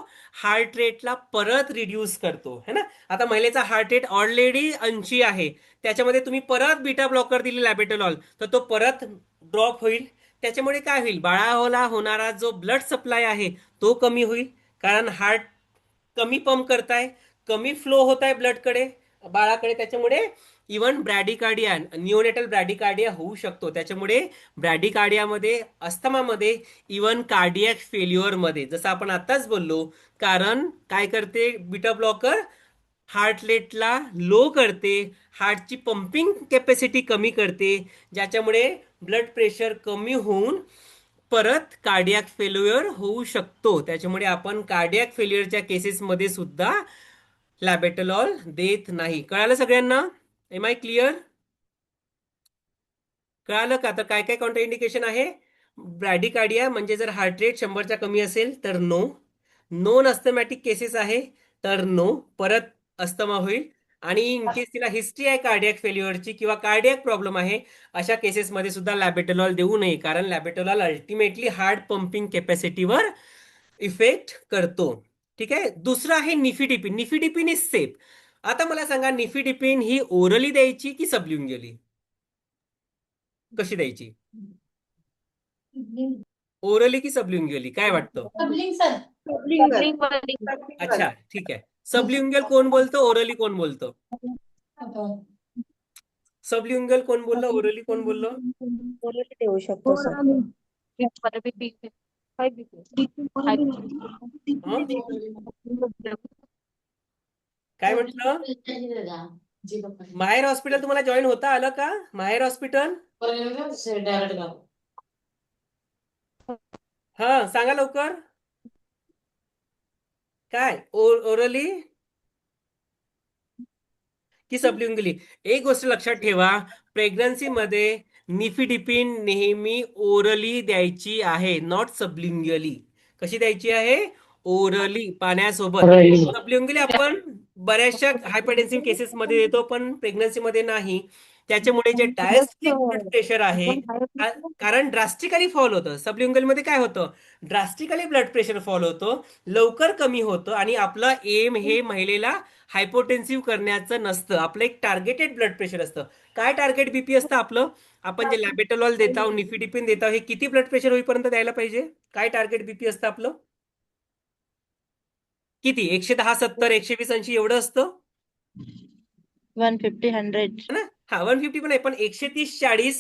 हार्ट रेटला परत रिड्यूस करतो है ना. आता महिलेचा हार्ट रेट ऑलरेडी 80 आहे, त्याच्यामध्ये तुम्ही परत बीटा ब्लॉकर दिली लॅबेटेलॉल, तर तो परत ड्रॉप होईल. त्याच्यामुळे काय होईल? बाळाला होणारा जो ब्लड सप्लाय आहे तो कमी होईल, कारण हार्ट कमी पंप करताय, कमी फ्लो होत आहे ब्लडकडे बाळाकडे. त्याच्यामुळे इव्हन ब्रॅडिकार्डिया, निओनेटल ब्रॅडिकार्डिया होऊ शकतो. त्याच्यामुळे ब्रॅडिकार्डियामध्ये, अस्थमामध्ये, इव्हन कार्डियक फेल्युअरमध्ये, जसं आपण आताच बोललो, कारण काय करते बीटा ब्लॉकर? हार्ट रेटला लो करते, हार्टची पंपिंग कॅपॅसिटी कमी करते, ज्याच्यामुळे ब्लड प्रेशर कमी होऊन परत कार्डियाक फेल्युअर होऊ शकतो. त्याच्यामुळे आपण कार्डियाक फेल्युअरच्या केसेसमध्ये सुद्धा लॅबेटलॉल देत नाही. कळालं सगळ्यांना? Am I clear? कळालं का? तर काय काय कॉन्ट्राइंडिकेशन आहे? ब्रॅडिकार्डिया म्हणजे जर हार्ट रेट 100च्या कमी असेल तर नो. नॉन अस्थमॅटिक केसेस आहे तर नो, परत अस्थमा होईल. आणि इन केस तिला हिस्ट्री आहे कार्डियाक फेल्युअरची किंवा कार्डियाक प्रॉब्लेम आहे, अशा केसेसमध्ये सुद्धा लॅबेटलॉल देऊ नये, कारण लॅबेटलॉल अल्टिमेटली हार्ट पंपिंग कॅपॅसिटीवर इफेक्ट करतो. ठीक आहे. दुसरं आहे निफिडिपिन. Nifedipine is safe. आता मला सांगा, निफिडिपिन ही ओरली द्यायची की सबल्युंगली? कशी द्यायची? ओरली की सबल्युंगली? काय वाटतं? पब्लिक सर अच्छा, ठीक आहे. सबल्युंगल कोण बोलतं, ओरली कोण बोलतं? सबल्युंगल कोण बोललं, ओरली कोण बोललं? ओरली देऊ शकतो सर. हं? काय म्हटलं? माहेर हॉस्पिटल तुम्हाला जॉईन होता आलं का? माहेर हॉस्पिटल? हा, सांगा लवकर. काय ओरली की सबल्युंगली? एक गोष्ट लक्षात ठेवा, प्रेग्नन्सीमध्ये निफिडिपिन नेहमी ओरली द्यायची आहे, नॉट सबल्युंगली. कशी द्यायची आहे? ओरली, पाण्यासोबत. सबल्युंगली आपण बऱ्याचशा हायपरटेन्सिव्ह केसेसमध्ये देतो, पण प्रेग्नन्सीमध्ये नाही. त्याच्यामुळे जे डायस्टिक ब्लड प्रेशर आहे, कारण ड्रास्टिकली फॉल होतं. सबल्युंगलमध्ये काय होतं? ड्रास्टिकली ब्लड प्रेशर फॉल होतं, लवकर कमी होतं, आणि आपलं एम हे महिलेला हायपोटेन्सिव्ह करण्याचं नसतं. आपलं एक टार्गेटेड ब्लड प्रेशर असतं. काय टार्गेट बीपी असतं आपलं? आपण जे लॅबेटलॉल देतो, निफिडिपिन देतो, हे किती ब्लड प्रेशर होईपर्यंत द्यायला पाहिजे? काय टार्गेट बीपी असतं आपलं? किती? 110, 70, 120, 80 एवढं असतं 150, 100. ना? हा, 150 पण आहे, पण 130, 40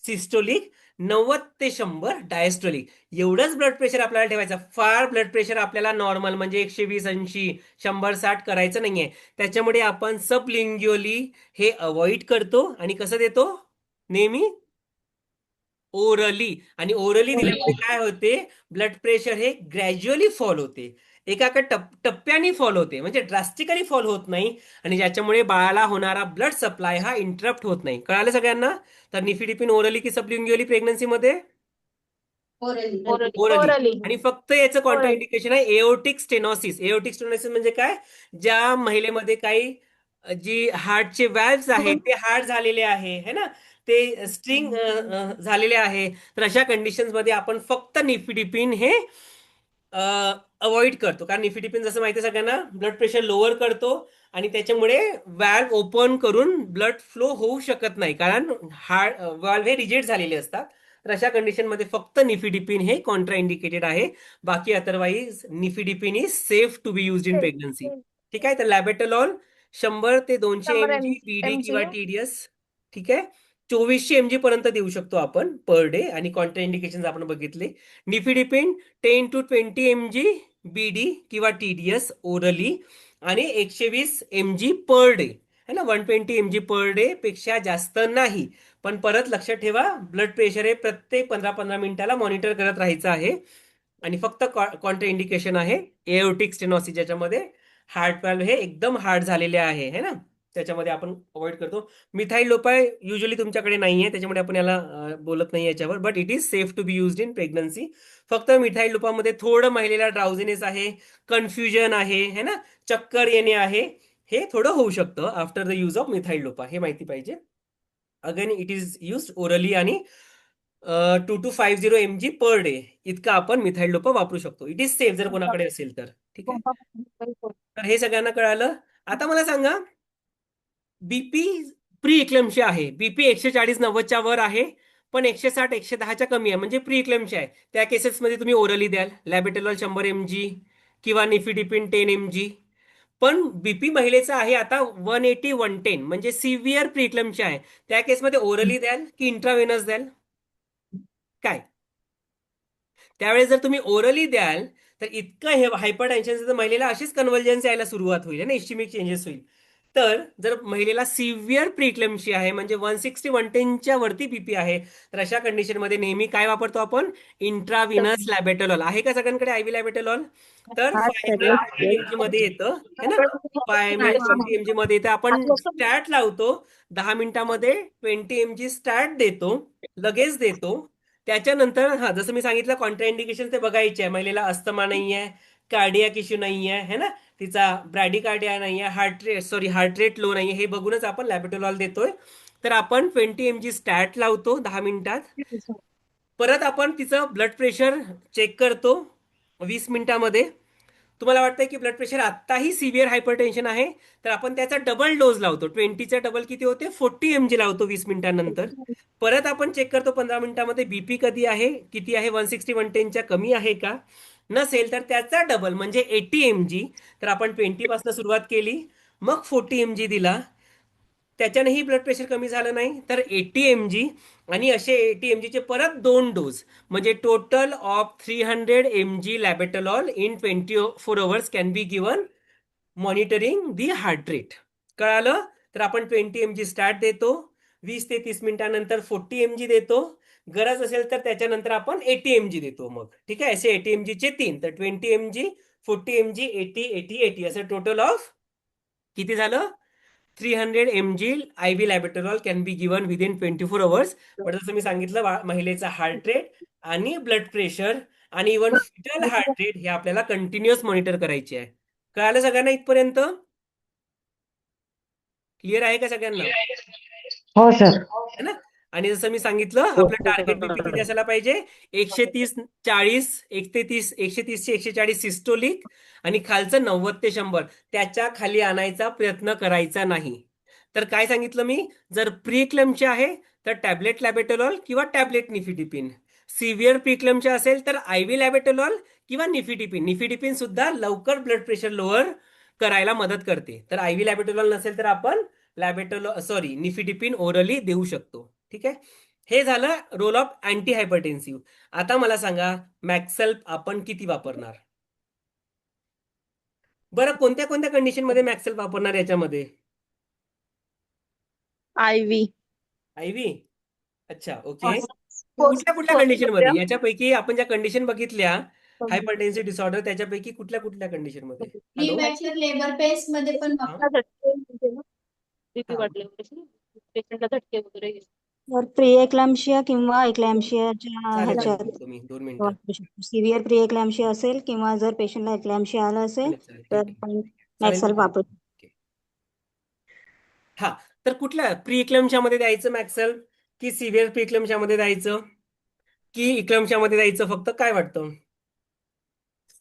सिस्टोलिक, 90 ते 100 डायस्टोलिक, एवढंच ब्लड प्रेशर आपल्याला ठेवायचं. फार ब्लड प्रेशर आपल्याला नॉर्मल म्हणजे 120, 80, 100, 60 करायचं नाहीये. त्याच्यामुळे आपण सबलिंग्युअली हे अवॉइड करतो. आणि कसं देतो? नेहमी ओरली. आणि ओरली दिल्यामुळे काय होते? ब्लड प्रेशर हे ग्रॅज्युअली फॉल होते, एका टप्प्याने फॉल होते, म्हणजे ड्रास्टिकली फॉल होत नाही, आणि ज्याच्यामुळे बाळाला होणारा ब्लड सप्लाय हा इंटरप्ट होत नाही. कळालं सगळ्यांना? तर निफिडिपिन ओरली की सबल्युंगली प्रेग्नन्सीमध्ये? ओरली. ओरली. आणि फक्त याचं कॉन्ट्राइंडिकेशन आहे एओटिक स्टेनोसिस. एओटिक स्टेनोसिस म्हणजे काय? ज्या महिलेमध्ये काही जी हार्टचे व्हॅल्व्स आहेत ते हार्ड झालेले आहे, है ना, ते स्ट्रिंग झालेले आहे, तर अशा कंडिशन्स मध्ये आपण फक्त निफिडिपिन हे अवॉइड करतो. कारण निफिडिपिन जसं माहिती आहे सगळ्यांना, ब्लड प्रेशर लोअर करतो, आणि त्याच्यामुळे व्हॅल्व ओपन करून ब्लड फ्लो होऊ शकत नाही, कारण व्हॅल्व हे रिजेक्ट झालेले असतात. तर अशा कंडिशनमध्ये फक्त निफिडिपिन हे कॉन्ट्रा इंडिकेटेड आहे. बाकी otherwise nifedipine is safe to be used in pregnancy. ठीक आहे. तर लॅबेटलॉल 100 ते 200 100 mg बीडी mg. किंवा टीडीएस, ठीक आहे, 2400 mg पर्यंत देऊ शकतो आपण पर डे. आणि कॉन्ट्रा इंडिकेशन आपण बघितले. निफिडिपिन 10 to 20 mg बीडी किंवा टीडीएस ओरली, आणि 120 mg पर डे, है ना, 120 mg पर डे पेक्षा जास्त नाही. पण परत लक्षात ठेवा, ब्लड प्रेशर हे प्रत्येक 15-15 मिनिटाला मॉनिटर करत राहायचं आहे. आणि फक्त कॉन्ट्रा इंडिकेशन आहे एओटिक स्टेनोसिस, ज्याच्यामध्ये हार्ट व्हॅल्व हे एकदम हार्ड झालेले आहे, है ना, त्याच्यामध्ये आपण अवॉइड करतो. मिथाइल लोपाय युजली तुमच्याकडे नाहीये, त्याच्यामुळे आपण याला बोलत नाही याच्यावर, but it is safe to be used in pregnancy. फक्त मिथाइल लोपामध्ये थोडं महिलेला ड्राउझीनेस आहे, कन्फ्युजन आहे, है ना, चक्कर येणे आहे, हे थोडं होऊ शकतं after the use of methyl Lopa. हे माहिती पाहिजे. Again it is use orally, आणि 2 to 50 mg पर डे इतका आपण मिथाइल लोपा वापरू शकतो. इट इज सेफ जर कोणाकडे असेल तर. ठीक आहे. तर हे सगळ्यांना कळालं. आता मला सांगा, बीपी प्री इक्लेम्शिया आहे, बीपी 140-90च्या वर आहे, पण 160-110च्या कमी आहे, म्हणजे प्री इक्लेम्शिया आहे. त्या केसेसमध्ये तुम्ही ओरली द्याल लॅबेटलॉल 100 mg किंवा निफिडिपिन 10 mg. पण बीपी महिलेचा आहे आता 180-110, म्हणजे सिव्हिअर प्री इक्लेम्शिया आहे. त्या केसमध्ये ओरली द्याल की इंट्राव्हेनस द्याल? काय त्यावेळेस जर तुम्ही ओरली द्याल तर इतकं हे हायपर टेन्शन तर महिलेला अशीच कन्व्हल्जन्स यायला सुरुवात होईल ना, इस्चिमिक चेंजेस होईल. तर जर महिलेला सिव्हिअर प्रीक्लेम्शिया आहे म्हणजे 160-110च्या वरती बीपी आहे, तर अशा कंडिशनमध्ये नेहमी काय वापरतो आपण? इंट्राव्हिनस लॅबेटोलॉल. आहे का सगळ्यांकडे IV लॅबेटोलॉल? तर हा 500 mg मध्ये येतं है ना, 500 mg मध्ये येतं. आपण स्टॅट लावतो 10 मिनिटामध्ये, 20 mg स्टॅट देतो, लगेच देतो. त्याच्यानंतर हा जसं मी सांगितलं कॉन्ट्राइंडिकेशन ते बघायचे आहे. महिलेला अस्थमा नाही आहे, कार्डियाक इश्यू नाही आहे है ना, तिचा ब्रॅडिकार्डिया नाही आहे, हार्ट रेट लो नाही आहे, हे बघूनच आपण लॅबेटोलॉल देतोय. तर आपण 20 mg स्टॅट लावतो 10 मिनिटात. परत आपण तिचं ब्लड प्रेशर चेक करतो 20 मिनिटामध्ये. तुम्हाला वाटतंय की ब्लड प्रेशर आत्ताही सिव्हिअर हायपरटेन्शन आहे, तर आपण त्याचा डबल डोस लावतो. 20चा डबल किती होते? 40 mg लावतो 20 मिनिटांनंतर. परत आपण चेक करतो 15 मिनिटामध्ये बीपी कधी आहे, किती आहे, 160-110च्या कमी आहे का. नसेल तर त्याचा डबल म्हणजे 80 mg. तर आपण 20 पासून सुरुवात केली, मग 40 mg दिला, त्याच्यानेही ब्लड प्रेशर कमी झालं नाही, तर 80 mg. आणि असे 80 mg चे परत 2 डोस म्हणजे total of 300 mg labetalol in 24 hours can be given monitoring the heart rate. कळालं? तर आपण 20 mg स्टार्ट देतो, 20 ते 30 मिनिटांनंतर 40 mg देतो, गरज असेल तर त्याच्यानंतर आपण 80 mg देतो. मग ठीक आहे, असे 80 mg चे 3, तर 20 mg, 40 mg, 80 असं टोटल ऑफ किती झालं? 300 mg IV labetalol can be given within 24 hours. पण जसं मी सांगितलं, महिलेचा हार्ट रेट आणि ब्लड प्रेशर आणि इव्हन फिटल हार्ट रेट हे आपल्याला कंटिन्युअस मॉनिटर करायचे आहे. कळालं सगळ्यांना इथपर्यंत? क्लिअर आहे का सगळ्यांना? हो सर. है ना. आणि जसं मी सांगितलं आपलं टार्गेट बीपी किती असायला पाहिजे? 130/40, 130 ते 140 सिस्टोलिक आणि खालचं 90 ते 100. त्याच्या खाली आणायचा प्रयत्न करायचा नाही. तर काय सांगितलं मी? जर प्रीक्लेम्पचे आहे तर टॅबलेट लॅबेटोलॉल किंवा टॅबलेट निफिडिपिन. सिव्हिअर प्रीक्लेम्पचे असेल तर IV लॅबेटोलॉल किंवा निफिडिपिन. निफिडिपिन सुद्धा लवकर ब्लड प्रेशर लोअर करायला मदत करते. तर IV लॅबेटोलॉल नसेल तर आपण निफिडिपिन ओरली देऊ शकतो. ठीक आहे, हे झालं रोल ऑफ अँटी हायपरटेन्सिव्ह. आता मला सांगा मॅक्सल्प आपण किती वापरणार? बरं, कोणत्या कोणत्या कंडिशन मध्ये मॅक्सल्प वापरणार याच्यामध्ये? IV. IV. अच्छा, ओके. कुठल्या कुठल्या कंडिशन मध्ये? याच्यापैकी आपण ज्या कंडिशन बघितल्या हायपरटेन्सिव्ह डिसऑर्डर, त्याच्यापैकी कुठल्या कुठल्या कंडिशन मध्ये? हॅलो, प्रीमॅच्युअर लेबर पेस मध्ये पण बीपी वाढल्यावर पेशंटला झटके वगैरे तर प्रिएक्लॅम्शिया किंवा एक्लॅम्शियाच्या चालेल ह्याच्यात चालेल, तुम्ही 2 मिनिटं. वापरू शकतो. सिव्हिअर प्रिएक्लॅम्शिया असेल किंवा जर पेशंटला एक्लॅम्शिया आला असेल चालेल, तर ठीक आहे. आपण चालेल, मॅक्सल वापरू शकतो. हा, तर कुठल्या प्रीक्लेम्पच्या मध्ये द्यायचं मॅक्सल, की सिव्हिअर प्रीक्लेम्पच्या मध्ये द्यायचं, की इक्लेम्पच्या मध्ये द्यायचं? फक्त काय वाटतं?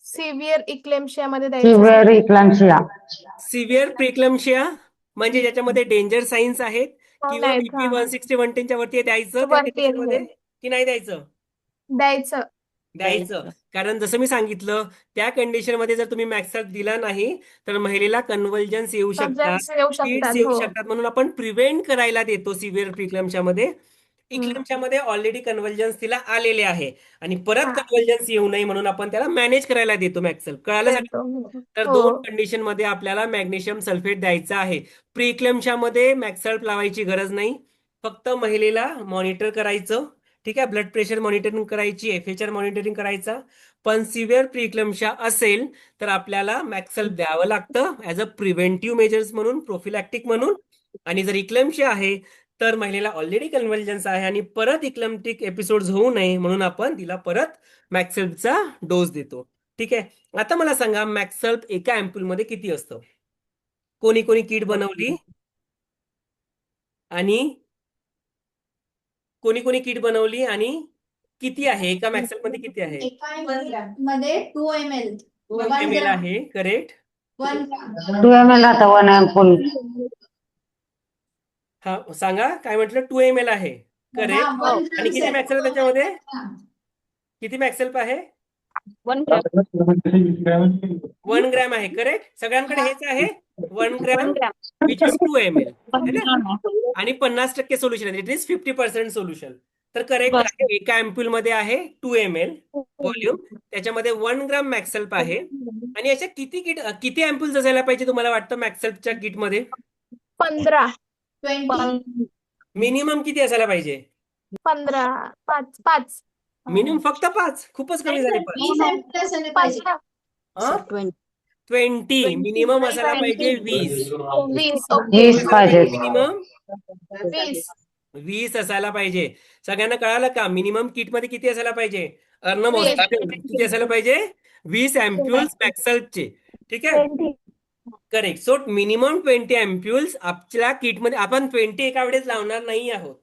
सिव्हिअर इक्लेम्शिया मध्ये द्यायचं सिव्हिअर सर. इक्लाम्शिया. सिव्हिअर प्रीक्लेम्पशिया म्हणजे ज्याच्यामध्ये डेंजर साईन्स आहेत किंवा नाही, बीपी हा. 160-110च्या वरती द्यायचं त्या वरती कंडिशन मध्ये, आहे. की नाही द्यायचं? द्यायचं. द्यायचं. कारण जसं मी सांगितलं त्या कंडिशन मध्ये जर तुम्ही मॅक्सल दिला नाही तर महिलेला कन्व्हल्जन्स येऊ शकतात, Convulsions येऊ फिट्स शकतात. येऊ हो. शकतात. म्हणून आपण प्रिव्हेंट करायला देतो सिव्हिअर प्रीक्लेम्पच्या मध्ये. इक्लेम्पच्या मध्ये ऑलरेडी कन्व्हल्जन्स तिला आलेले आहे आणि परत हा. कन्व्हल्जन्स येऊ नये म्हणून आपण त्याला मॅनेज करायला देतो मॅक्सल. कळालं सगळं? देतो. तर हो. 2 कंडिशन मध्ये आपल्याला मॅग्नेशियम सल्फेट द्यायचा आहे. प्रीक्लेम्पच्या मध्ये मॅक्सल्प लावायची गरज नाही, फक्त महिलेला मॉनिटर करायचं. ठीक आहे, ब्लड प्रेशर मॉनिटरिंग करायची, FHR मॉनिटरिंग करायचा. पण सिव्हिअर प्रीक्लेम्पशिया असेल तर आपल्याला मॅक्सल्प द्यावं लागतं ऍज अ प्रिव्हेंटिव्ह मेजर्स म्हणून, प्रोफिलॅक्टिक म्हणून. आणि जर इक्लेम्पशिया आहे तर महिलेला ऑलरेडी कन्व्हल्जन्स आहे आणि परत इक्लेम्प्टिक एपिसोड्स होऊ नये म्हणून आपण तिला परत मॅक्सल्पचा डोस देतो. ठीक आहे, आता मला सांगा मॅक्सल्प एका अँप्यूल मध्ये किती असतं? कोणी कोणी किट बनवली आणि कोणी कोणी किट बनवली आणि किती आहे एका मॅक्सल्प मध्ये? किती आहे? एका ml मध्ये 2 ml 2 1 ml ग्राम आहे, करेक्ट. 1 ग्राम 2 ml आता 1 ampoule. हा, सांगा काय म्हटलं? 2 ml आहे, करेक्ट. हा, 1 ग्राम आणि किती sir. मॅक्सल्प त्याच्यामध्ये? 1 ग्राम. किती मॅक्सल्प आहे? 1 ग्रॅम. 1 ग्रॅम आहे, करेक्ट. सगळ्यांकडे हेच आहे 1 1 gram gram. Which is 2 ml है ना. आणि 50% सोल्युशन आहे, इट इज 50% सोल्युशन. तर करेक्ट आहे. एका अँप्यूल मध्ये आहे 2 ml व्हॉल्यूम, त्याच्यामध्ये 1 ग्राम मॅक्सल्प आहे. आणि अशा किती अँप्यूल्स असायला पाहिजे तुम्हाला वाटतं मॅक्सल्पच्या किटमध्ये? 15 20 मिनिमम किती असायला पाहिजे? 15 5 मिनिमम फक्त 5? खूपच कमी झाले. 20 सॅम्पल असायला पाहिजे. सर 20 20 मिनिमम असायला पाहिजे 20. 20 पाहिजे. मिनिमम 20 20 असायला पाहिजे. सगळ्यांना कळालं का? मिनिमम किट मध्ये किती असायला पाहिजे? अर्णब 20. हॉस्पिटल किती असायला पाहिजे? 20 अँप्यूल्स मॅक्सल्पचे. ठीक आहे, करेक्ट. सो मिनिमम 20 अँप्यूल्स आपल्या किटमध्ये. आपण 20 एका वेळेस लावणार नाही आहोत,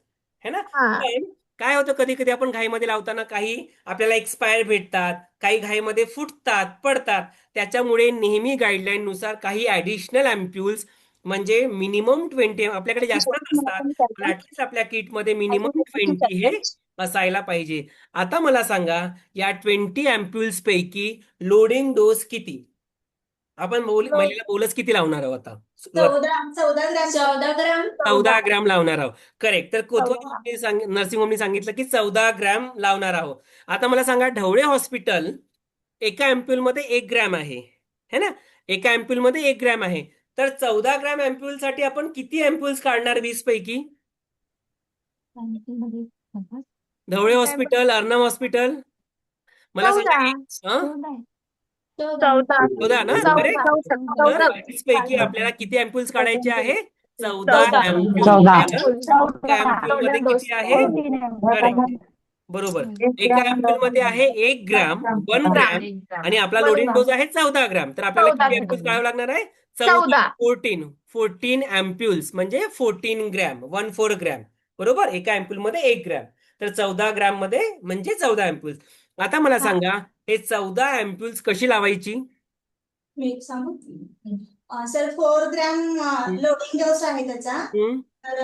है ना? पण काय होतं, कधी कधी आपण घाईमध्ये लावताना काही आपल्याला एक्सपायर भेटतात, काही घाईमध्ये फुटतात, पडतात. त्याच्यामुळे नेहमी गाईडलाईन नुसार काही ऍडिशनल अँप्यूल्स म्हणजे मिनिमम 20 आपल्याकडे जास्त नसतात, पण ऍटलीस्ट आपल्या किटमध्ये मिनिमम 20 हे असायला पाहिजे. आता मला सांगा, या 20 अँप्यूल्स पैकी लोडिंग डोस किती? आपण महिलेला बोलस किती लावणार आहोत आता? 14 ग्राम 14 ग्रॅम लावणार आहोत. करेक्ट. तर कोतवाल नर्सिंग होमनी सांगितलं की 14 ग्रॅम लावणार आहोत. आता मला सांगा, ढवळे हॉस्पिटल एका अँप्यूल मध्ये 1 ग्रॅम आहे, है ना? एका अँप्यूल मध्ये 1 ग्रॅम आहे. तर 14 ग्रॅम अँप्यूल साठी आपण किती अँप्यूल्स काढणार 20 पैकी? ढवळे हॉस्पिटल, अर्णव हॉस्पिटल, मला सांगा. हं? 14 ना? करेक्ट. तर 20 पैकी आपल्याला किती अँप्यूल्स काढायचे आहे? 14 अँप्यूल. 14 अँप्यूल मध्ये किती आहे? करेक्ट, बरोबर. एका अँप्यूल मध्ये आहे 1 ग्राम, 1 ग्रॅम, आणि आपला लोडिंग डोस आहे 14 ग्राम. तर आपल्याला किती अँप्यूल्स काढावं लागणार आहे? 14 अँप्यूल्स म्हणजे 14 ग्रॅम, 14 ग्रॅम, बरोबर. एका अँप्यूल मध्ये 1 ग्रॅम, तर 14 ग्रॅम मध्ये म्हणजे 14 अँप्यूल्स. आता मला सांगा, हे 14 अँप्यूल्स कशी लावायची? मी एक सांगू सर 4 ग्रॅम लोडिंग डोस आहे त्याचा. हम्म, तर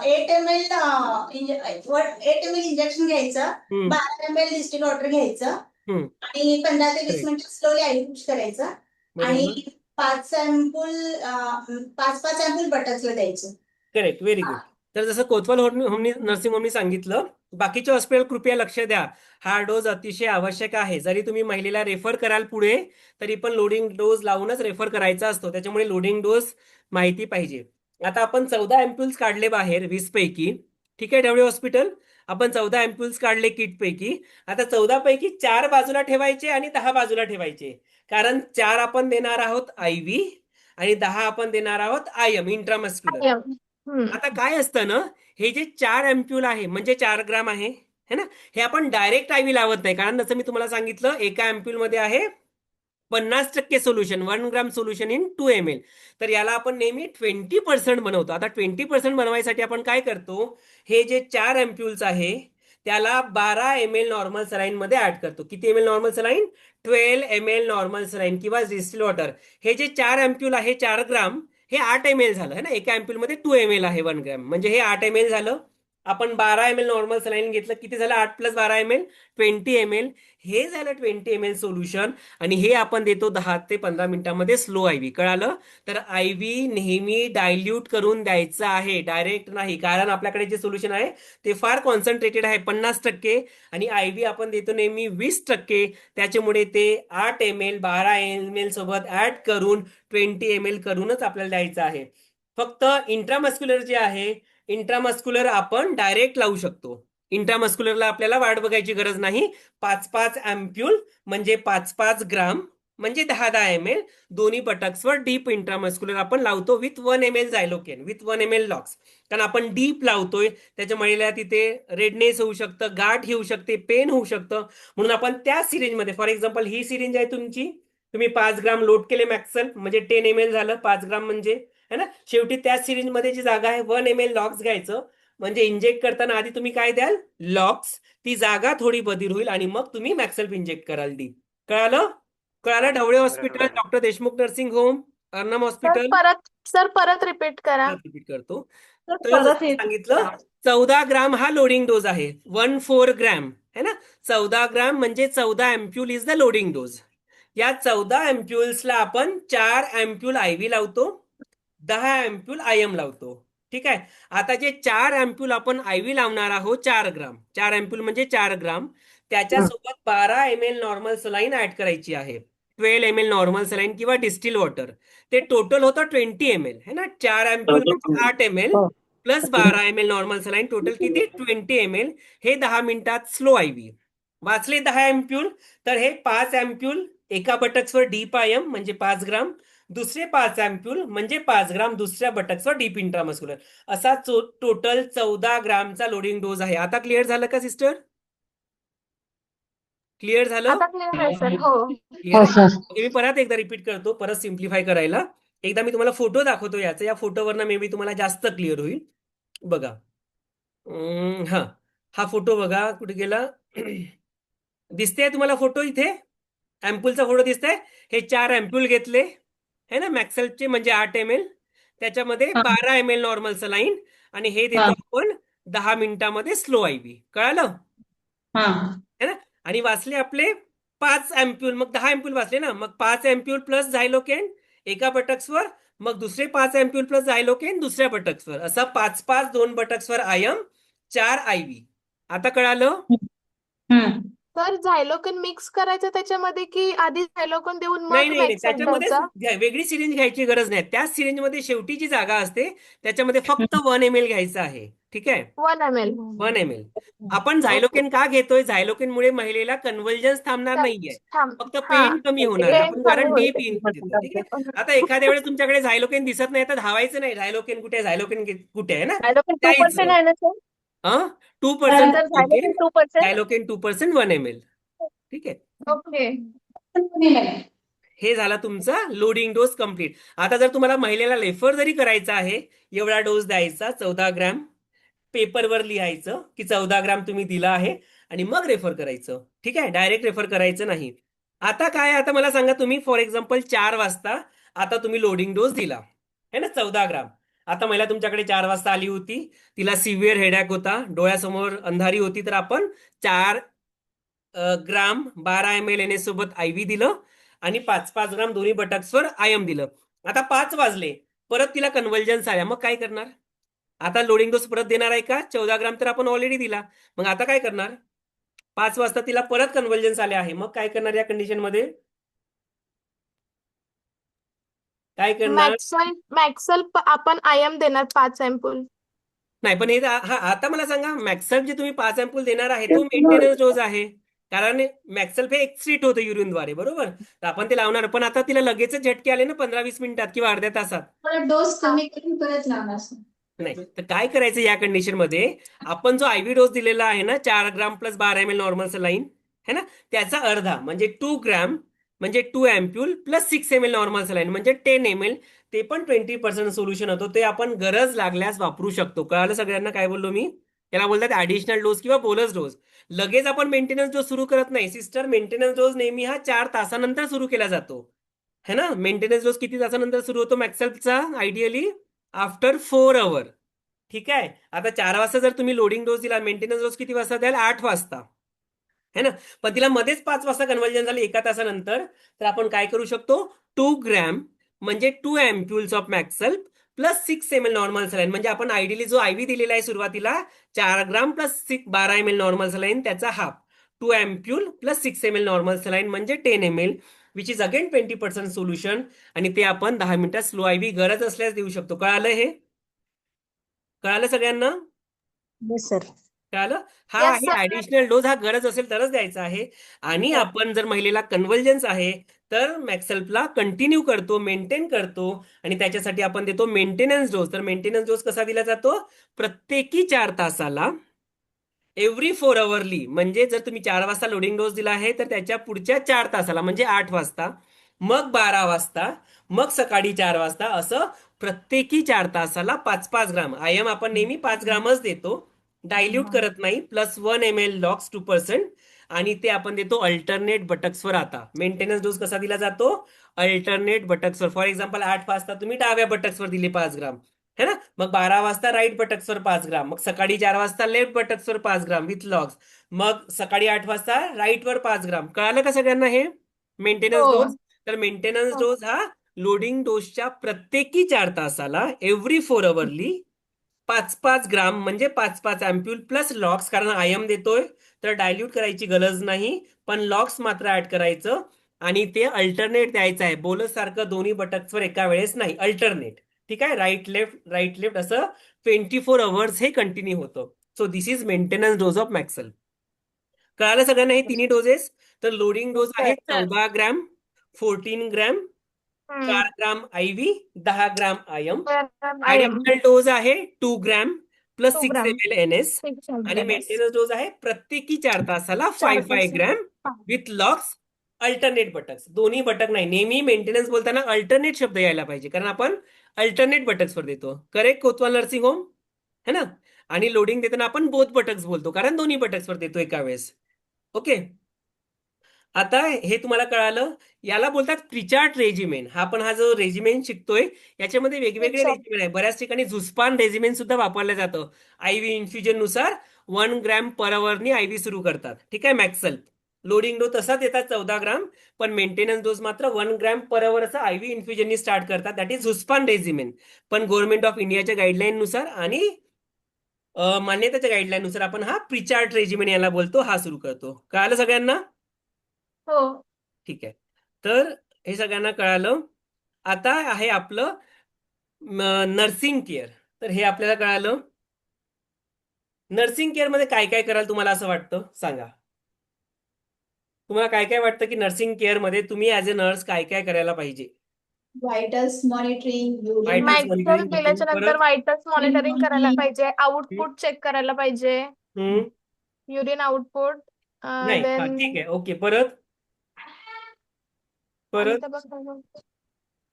8 ml 8 ml इंजेक्शन घ्यायचं, हम्म, 12 ml डिस्टिक वॉटर घ्यायचं हम्म. आणि 15 ते 20 मिनिटं स्लोली आय पुश करायचं आणि बरोबर. 5 अँपूल बटर्सला द्यायचं. Correct, very good. तर जसं कोतवाल नर्सिंग होमनी सांगितलं, बाकीचे हॉस्पिटल कृपया लक्ष द्या. हा डोस अतिशय आवश्यक आहे. जरी तुम्ही महिलेला रेफर कराल पुढे, तरी पण लोडिंग डोस लावूनच रेफर करायचा असतो. त्याच्यामुळे लोडिंग डोस माहिती पाहिजे. आता आपण 14 अँप्यूल्स काढले बाहेर 20 पैकी. ठीक आहे ढवळे हॉस्पिटल, आपण 14 अँप्यूल्स काढले किट पैकी. आता 14 पैकी 4 बाजूला ठेवायचे आणि 10 बाजूला ठेवायचे, कारण 4 आपण देणार आहोत IV आणि 10 आपण देणार आहोत IM, इंट्रामस्क्युलर. आता काय असतं ना, हे जे 4 अँप्यूल आहे म्हणजे 4 ग्राम आहे, है ना? हे आपण डायरेक्ट IV लावत नाही, कारण जसं मी तुम्हाला सांगितलं, एका अँप्यूल मध्ये आहे 50% solution, 1 gram solution in 2 ml. तर याला आपण नेहमी 20% बनवतो. आता 20% बनवायसाठी आपण काय करतो, हे जे 4 अँप्यूल्स आहे त्याला 12 ml नॉर्मल सलाईन मध्ये ऍड करतो. किती ml normal saline? 12 ml normal saline किंवा डिस्टिल वॉटर. हे जे 4 अँप्यूल आहे 4 ग्राम, हे 8 ml झालं, है ना? एका अँप्यूल मध्ये 2 ml आहे 1 ग्रॅम, म्हणजे हे 8 ml झालं. आपण 12 ml नॉर्मल सलाईन घेतलं, किती झालं? 8 + 12 ml 20 ml. हे झालं 20 ml सोल्युशन, आणि हे आपण देतो 10 ते 15 मिनिटांमध्ये स्लो IV. कळालं? तर IV नेहमी डायल्यूट करून द्यायचं आहे, डायरेक्ट नाही, कारण आपल्याकडे जे सोल्युशन आहे ते फार कॉन्सन्ट्रेटेड आहे 50%, आणि IV आपण देतो नेहमी 20%. त्याच्यामुळे ते 8 ml 12 ml सोबत ऍड करून 20 ml करूनच आपल्याला द्यायचं आहे. फक्त इंट्रामस्क्युलर जे आहे, इंट्रामस्क्युलर आपण डायरेक्ट लावू शकतो. इंट्रामस्क्युलरला आपल्याला वाट बघायची गरज नाही. 5-5 अँप्यूल म्हणजे 5-5 ग्राम म्हणजे 10-10 ml दोन्ही बटक्सवर डीप इंट्रामस्क्युलर आपण लावतो with 1 ml Xylocaine, with 1 ml Lox. कारण आपण डीप लावतोय, त्याच्यामुळे तिथे रेडनेस होऊ शकतं, गाठ येऊ शकते, पेन होऊ शकतं. म्हणून आपण त्या सिरिंजमध्ये, फॉर एक्झाम्पल ही सिरिंज आहे तुमची, तुम्ही 5 ग्राम लोड केले मॅक्सल म्हणजे 10 ml झालं, 5 ग्राम म्हणजे, है ना? शेवटी त्या सिरिंज मध्ये जी जागा आहे 1 ml लॉक्स घ्यायचं, म्हणजे इंजेक्ट करताना आधी तुम्ही काय द्याल? लॉक्स. ती जागा थोडी बधीर होईल आणि मग तुम्ही मॅक्सल्प इंजेक्ट कराल डीप. कळालं? Dhawale hospital, doctor Deshmukh nursing home, Arnam hospital. परत रिपीट करा. रिपीट करतो. तर सांगितलं 14 ग्राम हा लोडिंग डोज आहे, 14 ग्रॅम, है ना? 14 ग्राम म्हणजे 14 अँप्यूल इज द लोडिंग डोज. या 14 अँप्यूल्सला आपण 4 अँप्यूल IV लावतो, 10 अँप्यूल IM लावतो. ठीक आहे. आता जे 4 अँप्यूल आपण IV लावणार आहोत 4 ग्राम, 4 अँप्यूल म्हणजे 4 ग्राम, त्याच्यासोबत 12 ml नॉर्मल सलाईन ऍड करायची आहे. 12 ml नॉर्मल सलाईन किंवा डिस्टिल वॉटर. ते टोटल होतं 20 ml है ना. 4 अँप्यूल म्हणजे 8 ml plus 12 ml normal saline, total किती 20 ml. हे 10 मिनिटात स्लो IV. वाचले 10 अँप्यूल, तर हे 5 अँप्यूल एका बटक्सवर डीप IM म्हणजे 5 ग्राम, दुसरे 5 अँप्यूल म्हणजे 5 ग्राम दुसऱ्या बटक्सवर डीप इंट्रामस्क्युलर, असा टोटल 14 ग्रामचा लोडिंग डोस आहे. आता क्लिअर झालं का सिस्टर? क्लिअर झालं? आता क्लिअर आहे सर. हो. क्लिअर हो आहे? सर. ओके, मी परत एकदा रिपीट करतो, परत सिम्प्लिफाय करायला. एकदा मी तुम्हाला फोटो दाखवतो याचा, या फोटोवरनं मे बी तुम्हाला जास्त क्लिअर होईल. बघा, हा फोटो बघा, कुठे गेला? दिसतेय तुम्हाला फोटो इथे? अँप्यूलचा फोटो दिसतंय. हे 4 अँप्यूल घेतले है ना, मॅक्सलचे म्हणजे 8 ml, त्याच्यामध्ये 12 ml नॉर्मल सलाईन, आणि हे देतो आपण 10 मिनिटामध्ये स्लो IV. कळालं है ना. आणि वाचले आपले 5 अँप्यूल, मग 10 अँप्यूल वाचले ना, मग 5 अँप्यूल प्लस झायलोकेन एका बटक्सवर, मग दुसरे 5 अँप्यूल प्लस झायलोकेन दुसऱ्या बटक्सवर, असा 5-5 2 बटक्सवर IM, 4 IV. आता कळालं? सर झायलोकन मिक्स करायचं त्याच्यामध्ये की आधी झायलोकन देऊन नाही मग नाही नाही, मॅक्सल त्याच्यामध्ये द्यायचा? वेगळी सिरिंज घ्यायची गरज नाही. त्याच सिरिंजमध्ये शेवटी जी जागा असते त्याच्यामध्ये फक्त 1 ml घ्यायचं आहे. ठीक आहे, 1 ml. 1 ml. आपण झायलोकेन का घेतोय? झायलोकेनमुळे महिलेला कन्व्हल्जन्स थांबणार नाहीये, फक्त पेन कमी होणार आहे. आपण कारण डीप इन देतो. ठीक आहे. आता एखाद्या वेळेस तुमच्याकडे झायलोकेन दिसत नाही तर धावायचं नाही, झायलोकेन कुठे, झायलोकेन कुठे आहे ना, झायलोकेन 2% द्यायचं. आहे ना सर? 2% सर झायलोकेन 2%? झायलोकेन 2% 1 ml. ठीक आहे. ओके. हे झाला तुमचा लोडिंग डोस कम्प्लीट. आता जर तुम्हाला महिलेला रेफर जरी करायचा आहे, एवढा डोस द्यायचा 14 ग्रॅम, पेपरवर लिहायचं की 14 ग्राम तुम्ही दिला आहे, आणि मग रेफर करायचं. ठीक आहे, डायरेक्ट रेफर करायचं नाही. आता काय, आता मला सांगा, तुम्ही फॉर एक्झाम्पल 4 वाजता आता तुम्ही लोडिंग डोस दिला है ना, 14 ग्राम. आता महिला तुमच्याकडे 4 वाजता आली होती, तिला सिव्हिअर हेडॅक होता, डोळ्यासमोर अंधारी होती, तर आपण 4 ग्राम 12 ml NS सोबत IV दिलं, आणि 5-5 ग्राम दोन्ही बटक्सवर IM दिलं. आता 5 वाजले, परत तिला कन्व्हल्जन्स आल्या, मग काय करणार? आता लोडिंग डोस परत देणार आहे का? 14 ग्राम तर आपण ऑलरेडी दिला, मग आता काय करणार? 5 वाजता तिला परत कन्व्हल्जन्स आले आहे, मग काय करणार या कंडिशन मध्ये? काय करणार? मॅक्सल आपण IM देणार 5 अँप्यूल. नाही, पण हे आता मला सांगा, मॅक्सल जे तुम्ही 5 अँप्यूल देणार आहे तो मेंटेनन्स डोस आहे, कारण मॅक्सल हे एक्सट्रीट होतं युरिनद्वारे, बरोबर? तर आपण ते लावणार, पण आता तिला लगेच झटके आले ना 15-20 मिनिटात किंवा अर्ध्या तासात. डोस कमी करून परत लावणार सर. नाही, तर काय करायचं या कंडिशन मध्ये? आपण जो IV डोस दिलेला आहे ना, 4 gram plus 12 ml normal saline है ना, त्याचा अर्धा म्हणजे 2 ग्राम म्हणजे 2 ampoule plus 6 ml normal saline म्हणजे 10 ml, ते पण 20% सोल्युशन होतं. ते आपण गरज लागल्यास वापरू शकतो. कळालं सगळ्यांना काय बोललो मी? याला बोलतात ऍडिशनल डोस किंवा बोलस डोस. लगेच आपण मेंटेनन्स डोस सुरू करत नाही सिस्टर. मेंटेनन्स डोस नेहमी हा 4 तासानंतर सुरू केला जातो है ना. मेंटेनन्स डोस किती तासानंतर सुरू होतो मॅक्सलचा? आयडियली आफ्टर 4 आवर. ठीक आहे. आता 4 वाजता जर तुम्ही लोडिंग डोस दिला, मेंटेनन्स डोस किती वाजता द्याल? 8 वाजता है ना. पण तिला मध्येच 5 वाजता कन्व्हर्जन झालं एका तासानंतर, तर आपण काय करू शकतो? 2 ग्रॅम म्हणजे 2 अँप्यूल्स ऑफ मॅक्सल प्लस 6 ml नॉर्मल सलाईन, म्हणजे आपण आयडियली जो IV दिलेला आहे सुरुवातीला 4 gram plus 12 ml normal saline, त्याचा half 2 ampoule plus 6 ml normal saline म्हणजे 10 ml, which is again 20% solution, आणि ते आपण 10 मिनिटात स्लो IV गरज असल्यास देऊ शकतो. कळालं? हे कळालं सगळ्यांना? सर. कळालं? हा Yes, आहे sir. ऍडिशनल डोस, हा गरज असेल तरच द्यायचा आहे. आणि आपण जर महिलेला कन्व्हल्जन्स आहे तर मॅक्सल्पला कंटिन्यू करतो, मेंटेन करतो, आणि त्याच्यासाठी आपण देतो मेंटेनन्स डोस. तर मेंटेनन्स डोस कसा दिला जातो? प्रत्येकी 4 तासाला, एव्हरी 4 आवरली. म्हणजे जर तुम्ही 4 वाजता लोडिंग डोस दिला आहे तर त्याच्या पुढच्या 4 तासाला म्हणजे 8 वाजता, मग 12 वाजता, मग सकाळी 4 वाजता, असं प्रत्येकी 4 तासाला 5-5 ग्राम. IM आपण नेहमी 5 ग्रामच देतो, डायल्यूट करत नाही. प्लस 1 ml लॉक्स 2%, आणि ते आपण देतो अल्टरनेट बटक्सवर. आता मेंटेनन्स डोस कसा दिला जातो? अल्टरनेट बटक्सवर. फॉर एक्झाम्पल 8 वाजता तुम्ही डाव्या बटक्सवर दिले 5 ग्राम है ना, मग 12 वाजता राईट बटक्सवर 5 ग्राम, मग सकाळी 4 वाजता लेफ्ट बटक्सवर 5 ग्राम विथ लॉक्स, मग सकाळी 8 वाजता राईटवर 5 ग्राम. कळालं का सगळ्यांना हे मेंटेनन्स हो. डोस? तर मेंटेनन्स डोस हा लोडिंग डोसच्या प्रत्येकी 4 तासाला, एव्हरी 4 आवरली 5-5 ग्राम म्हणजे 5-5 अँप्यूल प्लस लॉक्स, कारण आयम देतोय तर डायल्यूट करायची गरज नाही, पण लॉक्स मात्र ऍड करायचं आणि ते अल्टरनेट द्यायचं आहे. बोलस सारखं दोन्ही बटक्सवर एका वेळेस नाही, अल्टरनेट. ठीक आहे, राईट लेफ्ट असं 24 अवर्स हे कंटिन्यू होतं. So this is maintenance dose of मॅक्सल. कळालं सगळ्यांना हे तिन्ही डोजेस? तर लोडिंग डोज आहे 14 ग्रॅम, 14 ग्रॅम, 4 ग्राम IV, 10 ग्राम आयम. ऍडिशनल डोज आहे 2 ग्रॅम प्लस 2 6 ग्राम. ml NS. आणि मेंटेनन्स डोज आहे प्रत्येकी 4 तासाला 5 gram with locks, alternate buttocks. दोन्ही बटक नाही, नेहमी मेंटेनन्स बोलताना अल्टरनेट शब्द यायला पाहिजे, कारण आपण अल्टरनेट बटक्सवर देतो. करेक्ट कोतवाल नर्सिंग होम है ना? आणि लोडिंग देताना आपण बोथ बटक्स बोलतो, कारण दोन्ही बटक्सवर देतो एका वेळेस. ओके, आता हे तुम्हाला कळालं. याला बोलतात प्रिचार्ट रेजिमेन. हा जो रेजिमेन शिकतोय याच्यामध्ये वेगवेगळे रेजिमेन आहे. बऱ्याच ठिकाणी झुस्पान रेजिमेन सुद्धा वापरलं जातं. IV इन्फ्युजन नुसार 1 ग्रॅम पर अवरनी IV सुरू करतात. ठीक आहे, मॅक्सल. लोडिंग डोज तसाच येतात 14 ग्राम, पण मेंटेनन्स डोज मात्र 1 ग्रॅम पर अवर असं IV इन्फ्युजननी स्टार्ट करतात. That is Zuspan regimen. पण गव्हर्नमेंट ऑफ इंडियाच्या गाईडलाईन नुसार आणि मान्यतेच्या गाईडलाईन नुसार आपण हा प्रिचार्ट रेजिमेन याला बोलतो, हा सुरू करतो. कळालं सगळ्यांना? हो. ठीक आहे, तर हे सगळ्यांना कळालं. आता आहे आपलं नर्सिंग केअर. तर हे आपल्याला कळालं. नर्सिंग केअर मध्ये काय काय कराल तुम्हाला असं वाटतं, सांगा. तुम्हाला काय काय वाटतं की नर्सिंग केअर मध्ये तुम्ही ऍज अ नर्स काय काय करायला पाहिजे? व्हायटल्स मॉनिटरिंग, Vitals मॅक्सल monitoring केल्याच्या करतो. नंतर परत? व्हायटल्स मॉनिटरिंग करायला हम्म. पाहिजे, आउटपुट चेक करायला पाहिजे, हम्म, युरिन आउटपुट. नाही, हा, ठीक आहे, ओके. परत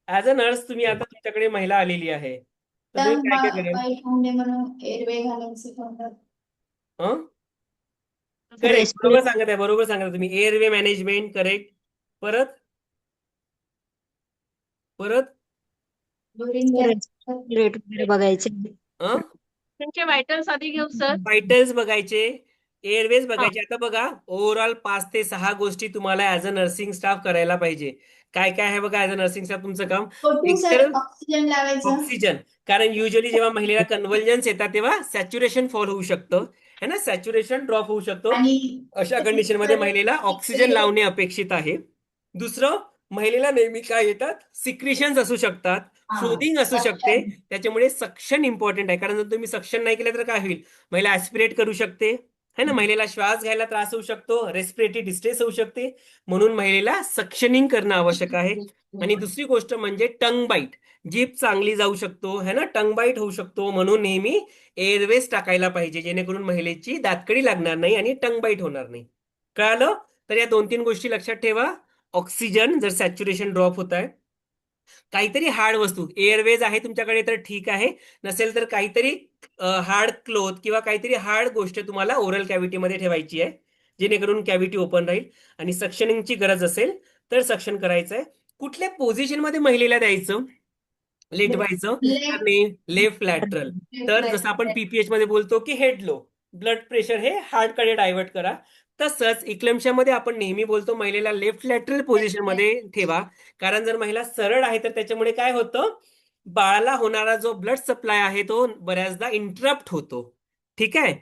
ऍज अ नर्स तुम्ही आता तुमच्याकडे महिला आलेली आहे, तर तुम्ही काय काय कराल? वाईट होऊ नये म्हणून एअरवे घालायला शिकवतात. हं? करेक्ट, बरोबर सांगत आहे, बरोबर सांगत आहे तुम्ही. Airway management, correct. परत परत During रेट वगैरे बघायचे. त्यांचे व्हायटल्स आधी घेऊ सर. व्हायटल्स बघायचे, एअरवेज बघायचे. आता बघा, ओव्हरऑल 5 ते 6 गोष्टी तुम्हाला ऍज अ नर्सिंग स्टाफ करायला पाहिजे. काय काय आहे बघा ऍज अ नर्सिंग स्टाफ तुमचं काम? एकतर ऑक्सिजन लावायचं. ऑक्सिजन, कारण युजली जेव्हा महिलेला कन्व्हल्जन्स येतात तेव्हा सॅच्युरेशन फॉल होऊ शकतं, है ना, सॅच्युरेशन ड्रॉप होऊ शकतो. आणि अशा कंडिशन मध्ये महिलेला ऑक्सिजन लावणे अपेक्षित आहे. दुसरं, महिलेला नेहमी काय येतात, सिक्रिशन्स असू शकतात, फ्लोटिंग असू शकते, त्याच्यामुळे सक्शन इम्पॉर्टंट आहे. कारण जर तुम्ही सक्शन नाही केलं तर काय होईल, महिला ऍस्पिरेट करू शकते, है ना, महिलेला श्वास घ्यायला त्रास होऊ शकतो, रेस्पिरेटरी डिस्ट्रेस होऊ शकते, म्हणून महिलेला सक्शनिंग करणं आवश्यक आहे. आणि दुसरी गोष्ट म्हणजे टंग बाईट, जीभ चांगली जाऊ शकतो, है ना, टंग बाईट होऊ शकतो, म्हणून नेहमी एअरवेज टाकायला पाहिजे, जेणेकरून महिलेची दातकडी लागणार नाही आणि टंग बाईट होणार नाही. कळालं? तर या 2-3 गोष्टी लक्षात ठेवा. ऑक्सिजन जर सॅच्युरेशन ड्रॉप होत आहे, काहीतरी हार्ड वस्तू, एअरवेज आहे तुमच्याकडे तर ठीक आहे, नसेल तर काहीतरी हार्ड क्लोथ किंवा काहीतरी हार्ड गोष्ट तुम्हाला ओरल कॅव्हिटीमध्ये ठेवायची आहे, जेणेकरून कॅव्हिटी ओपन राहील. आणि सक्शनिंगची गरज असेल तर सक्शन करायचं आहे. कुठल्या पोझिशन मध्ये महिलेला द्यायचं, लेटवायचं? Left lateral. तर जसं आपण PPH मध्ये बोलतो की हेड लो, ब्लड प्रेशर हे हार्टकडे डायव्हर्ट करा, तसंच इक्लेम्शियामध्ये आपण नेहमी बोलतो महिलेला लेफ्ट लॅटरल पोझिशन मध्ये ठेवा. कारण जर महिला सरळ आहे तर त्याच्यामुळे काय होतं, बाळाला होणारा जो ब्लड सप्लाय आहे तो बऱ्याचदा इंटरप्ट होतो. ठीक आहे,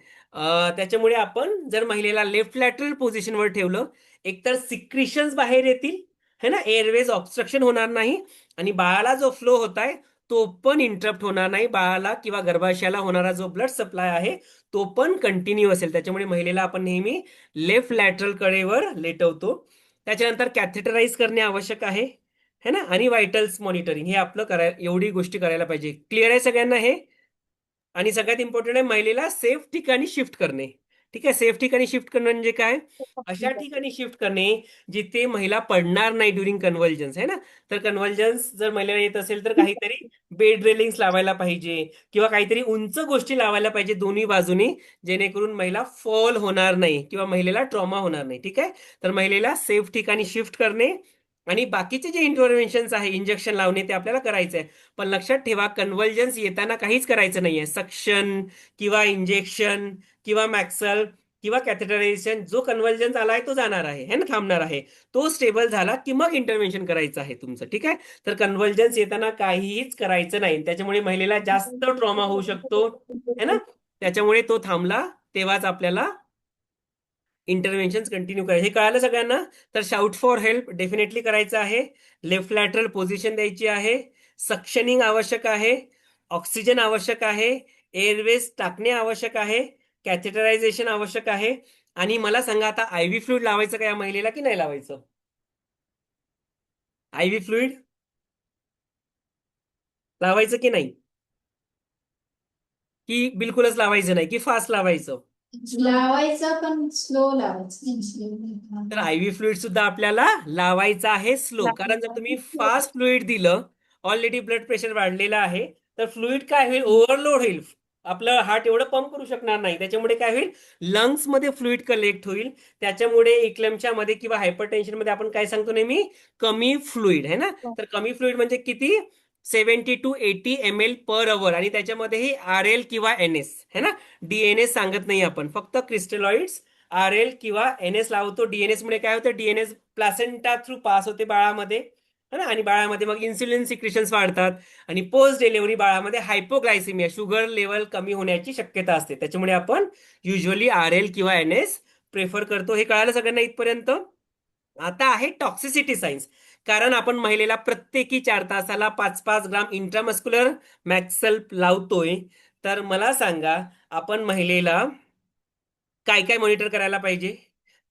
त्याच्यामुळे आपण जर महिलेला लेफ्ट लॅटरल पोझिशनवर ठेवलं, एकतर सिक्रिशन्स बाहेर येतील, है ना, एअरवेज ऑब्स्ट्रक्शन होणार नाही, आणि बाळाला जो फ्लो होत आहे तो पण इंटरप्ट होणार नाही. बाळाला किंवा गर्भाशयाला होणारा जो ब्लड सप्लाय आहे तो पण कंटिन्यू असेल. त्याच्यामुळे महिलेला आपण नेहमी लेफ्ट लॅटरल कडेवर लेटवतो. त्याच्यानंतर कॅथेटराइज करणे आवश्यक आहे, है ना, आणि व्हायटल्स मॉनिटरिंग हे आपलं एवढी गोष्टी करायला पाहिजे. क्लिअर आहे सगळ्यांना हे? आणि सगळ्यात इम्पॉर्टंट आहे महिलेला सेफ ठिकाणी शिफ्ट करणे. ठीक आहे, सेफ ठिकाणी शिफ्ट करणं म्हणजे काय? अशा ठिकाणी शिफ्ट करणे जिथे महिला पडणार नाही ड्युरिंग कन्व्हल्जन्स, है ना. तर कन्व्हल्जन्स जर महिलेला येत असेल तर काहीतरी बेड रेलिंग्स लावायला पाहिजे किंवा काहीतरी उंच गोष्टी लावायला पाहिजे दोन्ही बाजूनी, जेणेकरून महिला फॉल होणार नाही किंवा महिलेला ट्रॉमा होणार नाही. ठीक आहे, तर महिलेला सेफ ठिकाणी शिफ्ट करणे आणि बाकीचे जे इंटरव्हेन्शन्स आहे, इंजेक्शन लावणे, ते आपल्याला करायचं आहे. पण लक्षात ठेवा, कन्व्हल्जन्स येताना काहीच करायचं नाहीये, सक्शन किंवा इंजेक्शन किंवा मॅक्सल किंवा कॅथेटरायझेशन, जो कन्व्हर्जन आला आहे तो जाणार आहे है ना, थांबणार आहे. तो स्टेबल झाला की मग इंटरव्हेन्शन करायचं आहे तुमचं. ठीक आहे. तर कन्व्हर्जन्स येताना काहीच करायचं नाही, त्याच्यामुळे महिलेला जास्त ट्रॉमा होऊ शकतो है ना. त्याच्यामुळे तो थांबला तेव्हाच आपल्याला इंटरव्हेन्शन कंटिन्यू करायचे. हे कळालं सगळ्यांना. तर शाउट फॉर हेल्प डेफिनेटली करायचं आहे. लेफ्ट लॅटरल पोझिशन द्यायची आहे. सक्शनिंग आवश्यक आहे. ऑक्सिजन आवश्यक आहे. एअरवेज टाकणे आवश्यक आहे. कॅथेटरायझेशन आवश्यक आहे. आणि मला सांगा आता आयव्ही फ्लुइड लावायचं का या महिलेला की नाही लावायचं? आयव्ही फ्लुइड लावायचं की नाही, की बिलकुलच लावायचं नाही, की फास्ट लावायचं? लावायचं पण स्लो लावायचं. तर आयव्ही फ्लुइड सुद्धा आपल्याला लावायचं आहे स्लो. कारण जर तुम्ही फास्ट फ्लुइड दिलं, ऑलरेडी ब्लड प्रेशर वाढलेलं आहे, तर फ्लुइड काय होईल, ओव्हरलोड होईल. आपलं हार्ट एवढं पंप करू शकणार नाही. त्याच्यामुळे काय होईल, लंग्स मध्ये फ्लुइड कलेक्ट होईल. त्याच्यामुळे इक्लेम्पच्या मध्ये किंवा हायपरटेन्शन मध्ये आपण काय सांगतो नेहमी, कमी फ्लुइड है ना. तर कमी फ्लुइड म्हणजे किती, 70 to 80 ml पर अवर. आणि त्याच्यामध्येही RL किंवा NS है ना. DNS सांगत नाही आपण, फक्त क्रिस्टलॉइड्स RL किंवा NS लावतो. DNS मुळे काय होतं, DNS प्लासेंटा थ्रू पास होते बाळामध्ये है ना. आणि बाळामध्ये मग इन्सुलिन सिक्रेशन्स वाढतात. आणि post delivery बाळामध्ये hypoglycaemia, sugar level कमी होण्याची शक्यता असते. त्याच्यामुळे आपण युजली RL किंवा NS प्रेफर करतो. हे कळालं सगळ्यांना इथपर्यंत. आता आहे टॉक्सिसिटी सायन्स. कारण आपण महिलेला प्रत्येकी 4 तासाला 5-5 ग्राम इंट्रामस्क्युलर मॅक्सल्प लावतोय. तर मला सांगा आपण महिलेला काय काय मॉनिटर करायला पाहिजे.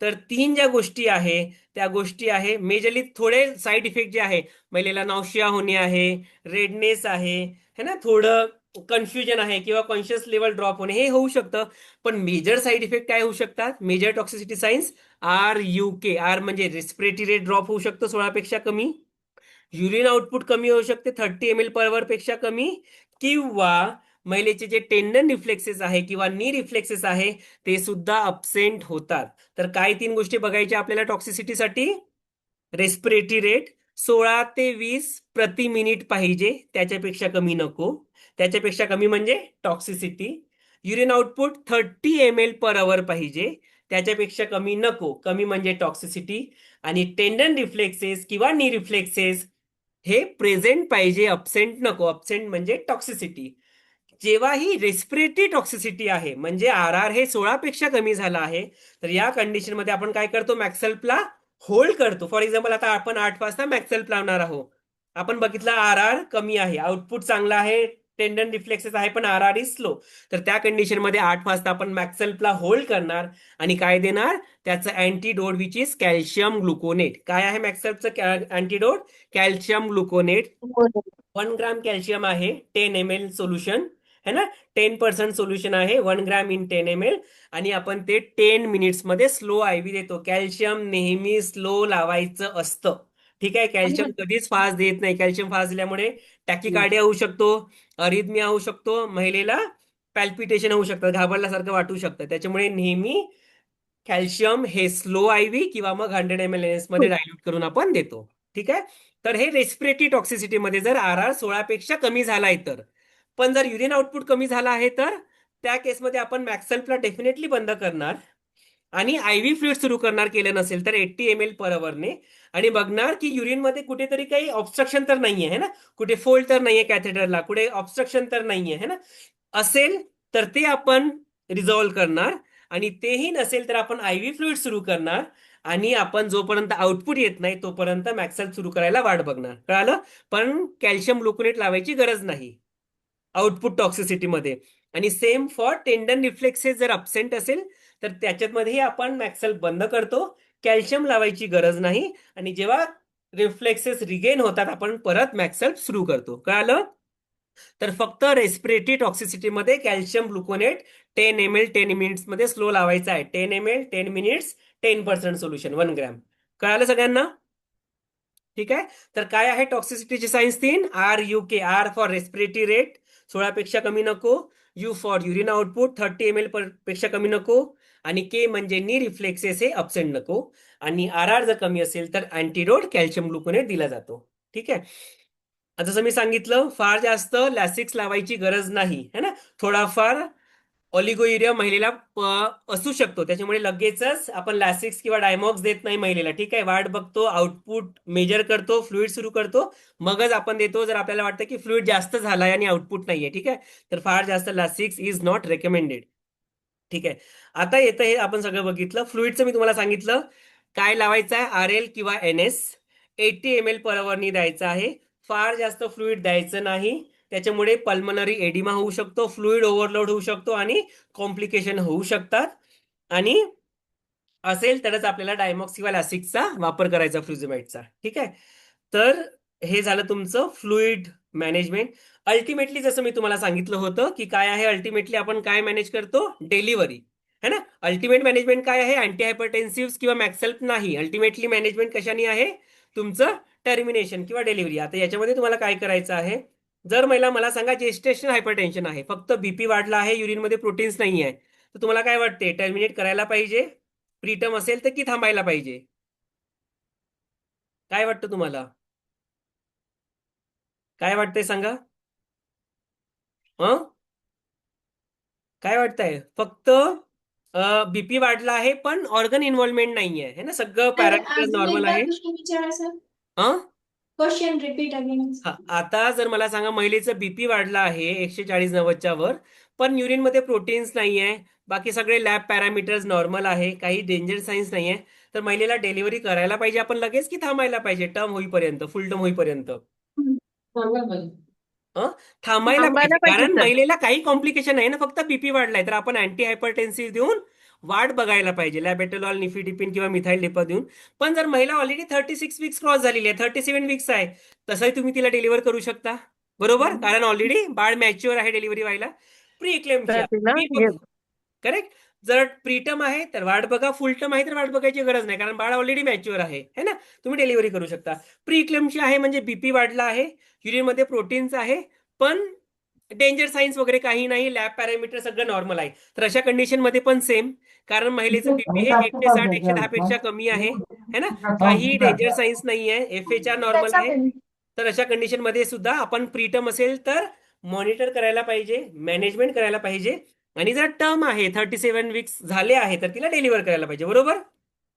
तर 3 ज्या गोष्टी आहे त्या गोष्टी आहे मेजरली. थोडे साईड इफेक्ट जे आहे, महिलेला नॉशिया होणे आहे, रेडनेस आहे है ना, थोडं कन्फ्युजन आहे किंवा कॉन्शियस लेवल ड्रॉप होणे, हे होऊ शकतं. पण मेजर साईड इफेक्ट काय होऊ शकतात, major toxicity signs RUK. R म्हणजे रेस्पिरेटरी रेट ड्रॉप होऊ शकतो 16 पेक्षा कमी. युरिन आउटपुट कमी होऊ शकते 30 ml पर अवर पेक्षा कमी. किंवा महिलेचे जे टेंडन रिफ्लेक्सेस आहे किंवा नी रिफ्लेक्सेस आहे ते सुद्धा अब्सेंट होतात. तर काय 3 गोष्टी बघायच्या आपल्याला टॉक्सिसिटीसाठी. रेस्पिरेटरी रेट 16 ते 20 प्रति मिनिट पाहिजे, त्याच्यापेक्षा कमी नको. त्याच्यापेक्षा कमी म्हणजे toxicity. Urine output 30 ml per our पाहिजे, त्याच्यापेक्षा कमी नको, कमी म्हणजे टॉक्सिसिटी. आणि टेंडन रिफ्लेक्सेस किंवा नी रिफ्लेक्सेस हे प्रेझेंट पाहिजे, अब्सेंट नको. अब्सेंट म्हणजे टॉक्सिसिटी. जेव्हा ही रेस्पिरेटरी टॉक्सिसिटी आहे म्हणजे RR हे 16 पेक्षा कमी झाला आहे, तर या कंडिशन मध्ये आपण काय करतो, मॅक्सल्पला होल्ड करतो. फॉर एक्झाम्पल आता आपण 8 वाजता मॅक्सल्प लावणार आहोत. आपण बघितलं RR कमी आहे, आउटपुट चांगला आहे, टेंडन रिफ्लेक्सेस आहे, पण RR इज स्लो. तर त्या कंडिशन मध्ये 8 वाजता आपण मॅक्सल्पला होल्ड करणार आणि काय देणार, त्याचं अँटीडोट विच इज कॅल्शियम ग्लुकोनेट. काय आहे मॅक्सल्पचं अँटीडोट, कॅल्शियम ग्लुकोनेट. 1 ग्राम कॅल्शियम आहे 10 ml सोल्युशन है ना. 10% सोल्युशन आहे 1 ग्राम इन 10 ml. आणि आपण ते 10 मिनिट्स मध्ये स्लो IV देतो. कॅल्शियम नेहमी स्लो लावायचं असतं. ठीक आहे. कॅल्शियम कधीच फास्ट देत नाही. कॅल्शियम फास्ट दिल्यामुळे टॅकिकार्डिया होऊ शकतो, अरिथमिया होऊ शकतो, महिलेला पॅल्पिटेशन होऊ शकतं, घाबरल्यासारखं वाटू शकतं. त्याच्यामुळे नेहमी कॅल्शियम हे स्लो IV किंवा मग 100 ml NS मध्ये डायल्यूट करून आपण देतो. ठीक आहे. तर हे रेस्पिरेटरी टॉक्सिसिटी मध्ये जर RR 16 पेक्षा कमी झालाय तर. पण जर युरिन आउटपुट कमी झाला आहे तर त्या केसमध्ये आपण मॅक्सल्पला डेफिनेटली बंद करणार आणि IV फ्लुइड सुरू करणार. केलं नसेल तर 80 ml पर अवरने. आणि बघणार की युरिन मध्ये कुठेतरी काही ऑब्स्ट्रक्शन तर नाहीये है ना, कुठे फोल्ड तर नाहीये कॅथेटरला, कुठे ऑब्स्ट्रक्शन तर नाहीये है ना. असेल तर ते आपण रिझॉल्व्ह करणार आणि तेही नसेल तर आपण IV फ्लुइड सुरू करणार आणि आपण जोपर्यंत आउटपुट येत नाही तोपर्यंत मॅक्सल्प सुरू करायला वाट बघणार. कळालं. पण कॅल्शियम ग्लुकोनेट लावायची गरज नाही आउटपुट टॉक्सिसिटी मध्ये. आणि सेम फॉर टेंडन रिफ्लेक्सेस जर अब्सेंट असेल तर त्याच्यामध्येही आपण मॅक्सल्प बंद करतो, कॅल्शियम लावायची गरज नाही. आणि जेव्हा रिफ्लेक्सेस रिगेन होतात आपण परत मॅक्सल्प सुरू करतो. कळालं. तर फक्त रेस्पिरेटरी टॉक्सिसिटी मध्ये कॅल्शियम ग्लुकोनेट 10 ml 10 मिनिट्स मध्ये स्लो लावायचा आहे. 10 ml 10 मिनिट्स 10% सोल्युशन 1 ग्रॅम. कळालं सगळ्यांना. ठीक आहे. तर काय आहे टॉक्सिसिटीची signs 3. RUK. R for respiratory rate 16 पेक्षा कमी नको. U for urine output 30 ml पेक्षा कमी नको. आणि K म्हणजे नी रिफ्लेक्सेस हे अब्सेंट नको. आणि RR जर कमी असेल तर अँटीडोट कॅल्शियम ग्लुकोनेट दिला जातो. ठीक आहे. जसं मी सांगितलं फार जास्त लॅसिक्स लावायची गरज नाही है ना. थोडाफार ऑलिगोयुरिया महिलेला असू शकतो, त्याच्यामुळे लगेचच आपण लॅसिक्स किंवा डायमॉक्स देत नाही महिलेला. ठीक आहे, वाट बघतो, आउटपुट मेजर करतो, फ्लुइड सुरू करतो, मगच आपण देतो. जर आपल्याला वाटतं की फ्लुइड जास्त झालाय आणि आउटपुट नाहीये, ठीक आहे, तर फार जास्त लॅसिक्स इज नॉट रेकमेंडेड. ठीक आहे, आता येतं हे आपण सगळं बघितलं. फ्लुइडचं मी तुम्हाला सांगितलं काय लावायचं आहे, RL किंवा NS 80 ml पर अवरनी द्यायचं आहे. फार जास्त फ्लुइड द्यायचं नाही, त्याच्यामुळे पल्मनरी एडिमा होऊ शकतो, फ्लुइड ओव्हरलोड होऊ शकतो आणि कॉम्प्लिकेशन होऊ शकतात. आणि असेल तरच आपल्याला डायमॉक्स किंवा लॅसिक्सचा वापर करायचा फ्लुझिमाइडचा. ठीक आहे, तर हे झालं तुमचं फ्लुइड मॅनेजमेंट. अल्टिमेटली जसं मी तुम्हाला सांगितलं होतं की काय आहे, अल्टिमेटली आपण काय मॅनेज करतो, डिलिव्हरी है ना. अल्टिमेट मॅनेजमेंट काय आहे, अँटी हायपरटेन्सिव्ह किंवा मॅक्सेल्फ नाही. अल्टिमेटली मॅनेजमेंट कशाने आहे, तुमचं टर्मिनेशन किंवा डिलिव्हरी. आता याच्यामध्ये तुम्हाला काय करायचं आहे, जर मला सांगा जेस्टेशन हायपरटेन्शन आहे, फक्त बीपी वाढला आहे, युरिनमध्ये प्रोटीन्स नाही आहे, तर तुम्हाला काय वाटते, टर्मिनेट करायला पाहिजे, प्रीटम असेल तर की थांबायला पाहिजे, काय वाटतं तुम्हाला, काय वाटतंय सांगा. काय वाटतंय, फक्त बीपी वाढला आहे पण ऑर्गन इन्व्हॉल्वमेंट नाहीये है ना, सगळं पॅरामीटर्स नॉर्मल आहे. Question repeat again. आता जर मला सांगा महिलेचं बीपी वाढला आहे 140-90च्या वर, पण युरिनमध्ये प्रोटीन्स नाहीये, बाकी सगळे लॅब पॅरामीटर्स नॉर्मल आहे, काही डेंजर साईन्स नाहीये, तर महिलेला डिलिव्हरी करायला पाहिजे आपण लगेच की थांबायला पाहिजे टर्म होईपर्यंत, फुल टर्म होईपर्यंत. थांबायला पाहिजे, कारण महिलेला काही कॉम्प्लिकेशन आहे ना, फक्त बीपी वाढलाय, तर आपण अँटी हायपरटेन्सिव्ह देऊन वाट बघायला पाहिजे, लॅबेटोलॉल, निफिडिपिन किंवा मिथाइल डेपा देऊन. पण जर महिला ऑलरेडी 36 वीक्स क्रॉस झालेली आहे, 37 वीक्स आहे, तसंही तुम्ही तिला डिलिव्हर करू शकता, बरोबर, कारण ऑलरेडी बाळ मॅच्युअर आहे डिलिव्हरी व्हायला. Pre eclampsia correct. जर प्रीटम आहे तर वाट बघा, फुल टर्म आहे तर वाट बघायची गरज नाही, कारण बाळ ऑलरेडी मॅच्युअर आहे है ना, तुम्ही डिलिव्हरी करू शकता. प्री इक्लेम्शिया आहे म्हणजे बीपी वाढला आहे, युरिनमध्ये प्रोटीन्स आहे, पण डेंजर साईन्स वगैरे काही नाही, लॅब पॅरामीटर सगळं नॉर्मल आहे, तर अशा कंडिशन मध्ये पण सेम, कारण महिलेचं बीपी हे 160-110 पेक्षा कमी आहे है ना, काही डेंजर साईन्स नाही आहे, FHR नॉर्मल आहे, तर अशा कंडिशन मध्ये सुद्धा आपण प्रीटम असेल तर मॉनिटर करायला पाहिजे, मॅनेजमेंट करायला पाहिजे. आणि जर टर्म आहे 37 वीक्स झाले आहे तर तिला डिलिव्हर करायला पाहिजे, बरोबर.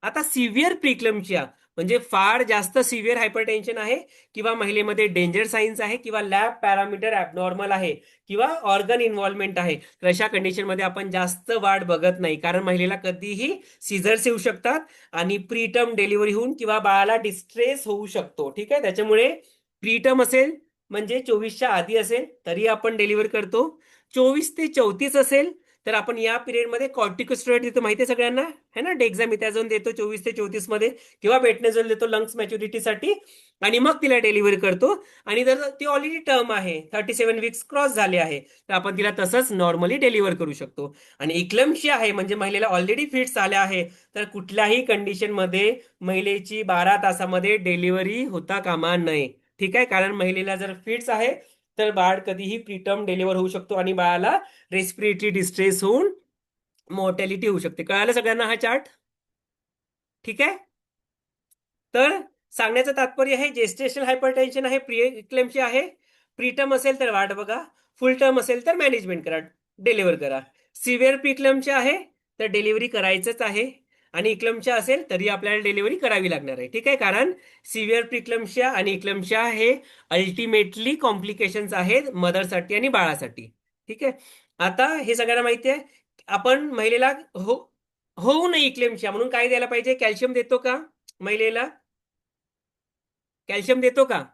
आता सिव्हिअर प्रीक्लम्शिया म्हणजे फार जास्त सिव्हिअर हायपरटेन्शन आहे, किंवा महिलेमध्ये डेंजर साईन्स आहे, किंवा लॅब पॅरामीटर ॲबनॉर्मल आहे, किंवा ऑर्गन इन्व्हॉल्वमेंट आहे, तर अशा कंडिशनमध्ये आपण जास्त वाट बघत नाही, कारण महिलेला कधीही सीझर्स येऊ शकतात आणि प्रीटर्म डिलिव्हरी होऊन किंवा बाळाला डिस्ट्रेस होऊ शकतो. ठीक आहे, त्याच्यामुळे प्रीटर्म असेल म्हणजे 24च्या आधी असेल तरी आपण डिलिव्हर करतो, 24 ते 34 असेल तर आपण या पिरियडमध्ये कॉर्टिकोस्टेरॉइड देतो, माहिती आहे सगळ्यांना है ना, डेक्झामिथाझोन देतो 24 ते 34 मध्ये, किंवा बेटनेझोल देतो लंग्स मॅच्युरिटीसाठी, आणि मग तिला डिलिव्हरी करतो. आणि जर ती ऑलरेडी टर्म आहे, 37 वीक्स क्रॉस झाले आहे, तर आपण तिला तसंच नॉर्मली डिलिव्हर करू शकतो. आणि इक्लम्शिया आहे म्हणजे महिलेला ऑलरेडी फिट्स आल्या आहे, तर कुठल्याही कंडिशनमध्ये महिलेची 12 तासामध्ये डिलिव्हरी होता कामा नये. ठीक आहे, कारण महिलेला जर फिट्स आहे तर बाळ कधीही प्रीटर्म डिलिव्हर होऊ शकतो आणि बाळाला रेस्पिरेटरी डिस्ट्रेस होऊन मॉर्टॅलिटी होऊ शकते. कळालं सगळ्यांना हा चार्ट, ठीक आहे. तर सांगण्याचं तात्पर्य आहे, जेस्टेशनल हायपरटेन्शन आहे, प्री आहे, प्रीटर्म असेल तर वाट बघा, फुल टर्म असेल तर मॅनेजमेंट करा, डिलिव्हर करा. सिव्हिअर प्रीक्लेम्पचे आहे तर डिलिव्हरी करायचंच आहे, आणि इक्लम्शिया असेल तरी आपल्याला डिलिव्हरी करावी लागणार आहे. ठीक आहे, कारण सिव्हिअर प्रीक्लम्शिया आणि इक्लम्शिया हे अल्टिमेटली कॉम्प्लिकेशन्स आहेत मदरसाठी आणि बाळासाठी. ठीक आहे, आता हे सगळ्यांना माहिती आहे. आपण महिलेला होऊ नये इक्लेम्शिया म्हणून काय द्यायला पाहिजे, कॅल्शियम देतो का महिलेला, कॅल्शियम देतो का,